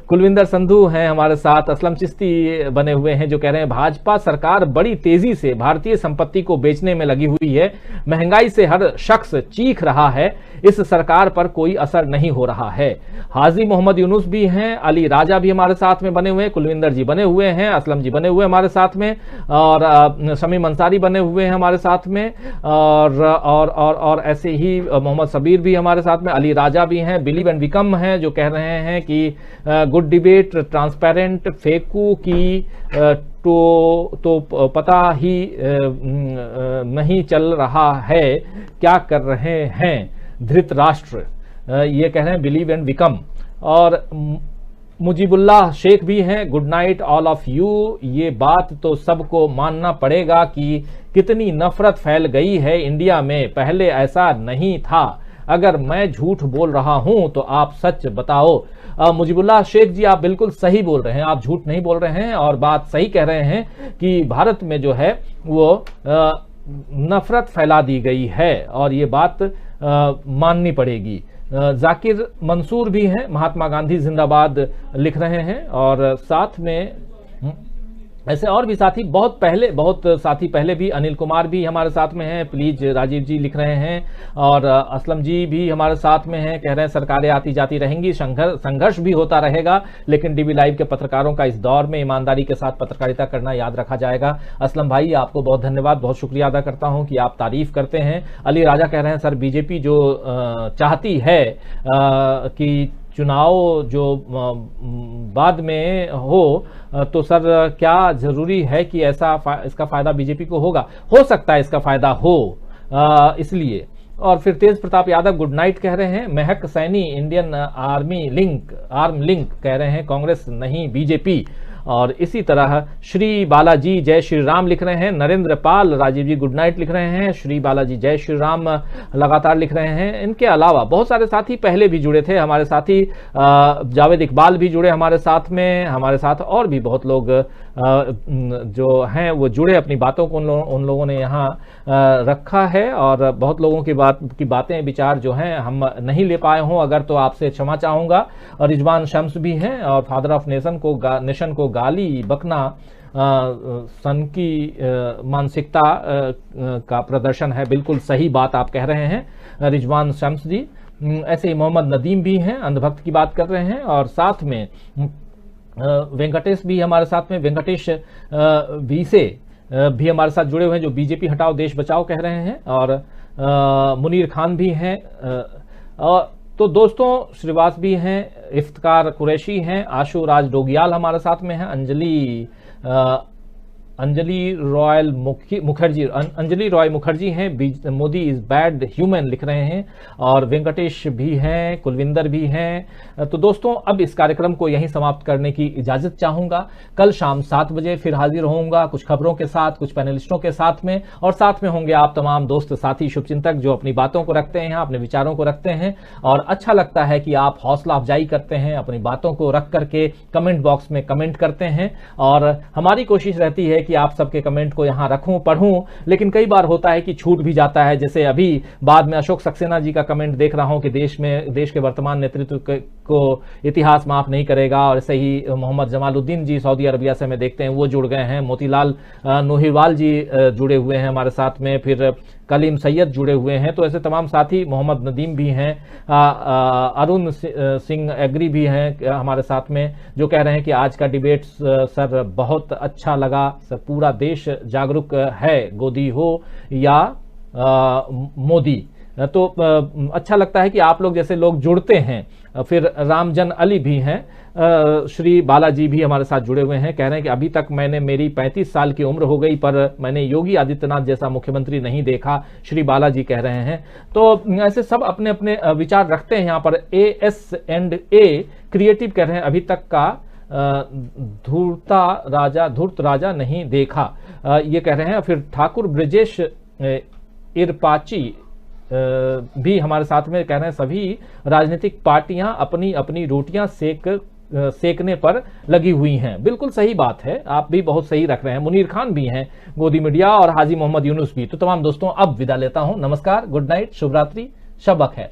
कुलविंदर संधू हैं हमारे साथ, असलम चिश्ती बने हुए हैं जो कह रहे हैं भाजपा सरकार बड़ी तेजी से भारतीय संपत्ति को बेचने में लगी हुई है, महंगाई से हर शख्स चीख रहा है, इस सरकार पर कोई असर नहीं हो रहा है। हाजी मोहम्मद यूनुस भी हैं, अली राजा भी हमारे साथ में बने हुए हैं, कुलविंदर जी बने हुए हैं, असलम जी बने हुए हैं हमारे साथ में, और शमीम अंसारी बने हुए हैं हमारे साथ में, और ऐसे ही मोहम्मद सबीर भी हमारे साथ में, अली राजा भी हैं, बिलीव एंड बिकम हैं जो कह रहे हैं कि गुड डिबेट, ट्रांसपेरेंट, फेकू की तो पता ही नहीं चल रहा है क्या कर रहे हैं धृतराष्ट्र, ये कह रहे हैं बिलीव एंड बिकम। और मुजीबुल्लाह शेख भी हैं, good night all of you. ये बात तो सबको मानना पड़ेगा कि कितनी नफरत फैल गई है इंडिया में, पहले ऐसा नहीं था। अगर मैं झूठ बोल रहा हूं तो आप सच बताओ। मुजीबुल्लाह शेख जी आप बिल्कुल सही बोल रहे हैं, आप झूठ नहीं बोल रहे हैं और बात सही कह रहे हैं कि भारत में जो है वो नफरत फैला दी गई है और ये बात माननी पड़ेगी। जाकिर मंसूर भी हैं, महात्मा गांधी जिंदाबाद लिख रहे हैं, और साथ में ऐसे और भी साथी बहुत साथी पहले भी, अनिल कुमार भी हमारे साथ में हैं, प्लीज राजीव जी लिख रहे हैं, और असलम जी भी हमारे साथ में हैं, कह रहे हैं सरकारें आती जाती रहेंगी, संघर्ष भी होता रहेगा, लेकिन डीबी लाइव के पत्रकारों का इस दौर में ईमानदारी के साथ पत्रकारिता करना याद रखा जाएगा। असलम भाई आपको बहुत धन्यवाद, बहुत शुक्रिया अदा करता हूं कि आप तारीफ करते हैं। अली राजा कह रहे हैं सर बीजेपी जो चाहती है कि चुनाव जो बाद में हो, तो सर क्या जरूरी है कि इसका फायदा बीजेपी को होगा? हो सकता है इसका फायदा हो, इसलिए। और फिर तेज प्रताप यादव गुड नाइट कह रहे हैं। महक सैनी इंडियन आर्म लिंक कह रहे हैं कांग्रेस नहीं बीजेपी। और इसी तरह श्री बालाजी जय श्री राम लिख रहे हैं। नरेंद्र पाल राजीव जी गुड नाइट लिख रहे हैं। श्री बालाजी जय श्री राम लगातार लिख रहे हैं। इनके अलावा बहुत सारे साथी पहले भी जुड़े थे हमारे साथी, जावेद इकबाल भी जुड़े हमारे साथ में, हमारे साथ और भी बहुत लोग जो हैं वो जुड़े, अपनी बातों को उन लोगों ने यहाँ रखा है। और बहुत लोगों की बातें विचार जो हैं हम नहीं ले पाए हों अगर, तो आपसे क्षमा चाहूँगा। और रिजवान शम्स भी हैं, और फादर ऑफ नेशन को गाली बकना सन की मानसिकता का प्रदर्शन है। बिल्कुल सही बात आप कह रहे हैं रिजवान शम्स जी। ऐसे ही मोहम्मद नदीम भी हैं, अंधभक्त की बात कर रहे हैं। और साथ में वेंकटेश भी हमारे साथ में, वेंकटेश वीसे भी हमारे साथ जुड़े हुए हैं जो बीजेपी हटाओ देश बचाओ कह रहे हैं। और मुनीर खान भी हैं। और तो दोस्तों श्रीवास भी हैं, इफ्तिकार कुरैशी हैं, आशु राज डोगियाल हमारे साथ में हैं, अंजलि रॉय मुखर्जी हैं, मोदी इज बैड ह्यूमन लिख रहे हैं। और वेंकटेश भी हैं, कुलविंदर भी हैं। तो दोस्तों अब इस कार्यक्रम को यहीं समाप्त करने की इजाजत चाहूंगा। कल शाम 7 बजे फिर हाजिर होऊंगा कुछ खबरों के साथ, कुछ पैनलिस्टों के साथ में, और साथ में होंगे आप तमाम दोस्त साथी शुभचिंतक जो अपनी बातों को रखते हैं, अपने विचारों को रखते हैं। और अच्छा लगता है कि आप हौसला अफजाई करते हैं, अपनी बातों को रख करके कमेंट बॉक्स में कमेंट करते हैं। और हमारी कोशिश रहती है कि आप सबके कमेंट को यहां रखूं, पढ़ूं, लेकिन कई बार होता है कि छूट भी जाता है। जैसे अभी बाद में अशोक सक्सेना जी का कमेंट देख रहा हूं कि देश के वर्तमान नेतृत्व को इतिहास माफ नहीं करेगा। और ऐसे ही मोहम्मद जमालुद्दीन जी सऊदी अरबिया से हमें देखते हैं वो जुड़ गए हैं। मोतीलाल नोहिवाल जी जुड़े हुए हैं हमारे साथ में, फिर कलीम सैयद जुड़े हुए हैं। तो ऐसे तमाम साथी, मोहम्मद नदीम भी हैं, अरुण सिंह एग्री भी हैं हमारे साथ में, जो कह रहे हैं कि आज का डिबेट सर बहुत अच्छा लगा, सर पूरा देश जागरूक है, गोदी हो या मोदी। तो अच्छा लगता है कि आप लोग जैसे लोग जुड़ते हैं। फिर रामजन अली भी हैं, श्री बालाजी भी हमारे साथ जुड़े हुए हैं, कह रहे हैं कि अभी तक मेरी 35 साल की उम्र हो गई पर मैंने योगी आदित्यनाथ जैसा मुख्यमंत्री नहीं देखा, श्री बालाजी कह रहे हैं। तो ऐसे सब अपने अपने विचार रखते हैं। यहाँ पर AS&A क्रिएटिव कह रहे हैं अभी तक का धूर्त राजा नहीं देखा, ये कह रहे हैं। फिर ठाकुर ब्रजेश इरपाची भी हमारे साथ में कह रहे हैं सभी राजनीतिक पार्टियां अपनी अपनी रोटियां सेकने पर लगी हुई हैं। बिल्कुल सही बात है, आप भी बहुत सही रख रहे हैं। मुनीर खान भी हैं गोदी मीडिया, और हाजी मोहम्मद यूनुस भी। तो तमाम दोस्तों अब विदा लेता हूं, नमस्कार, गुड नाइट, शुभ रात्रि, शब बखैर।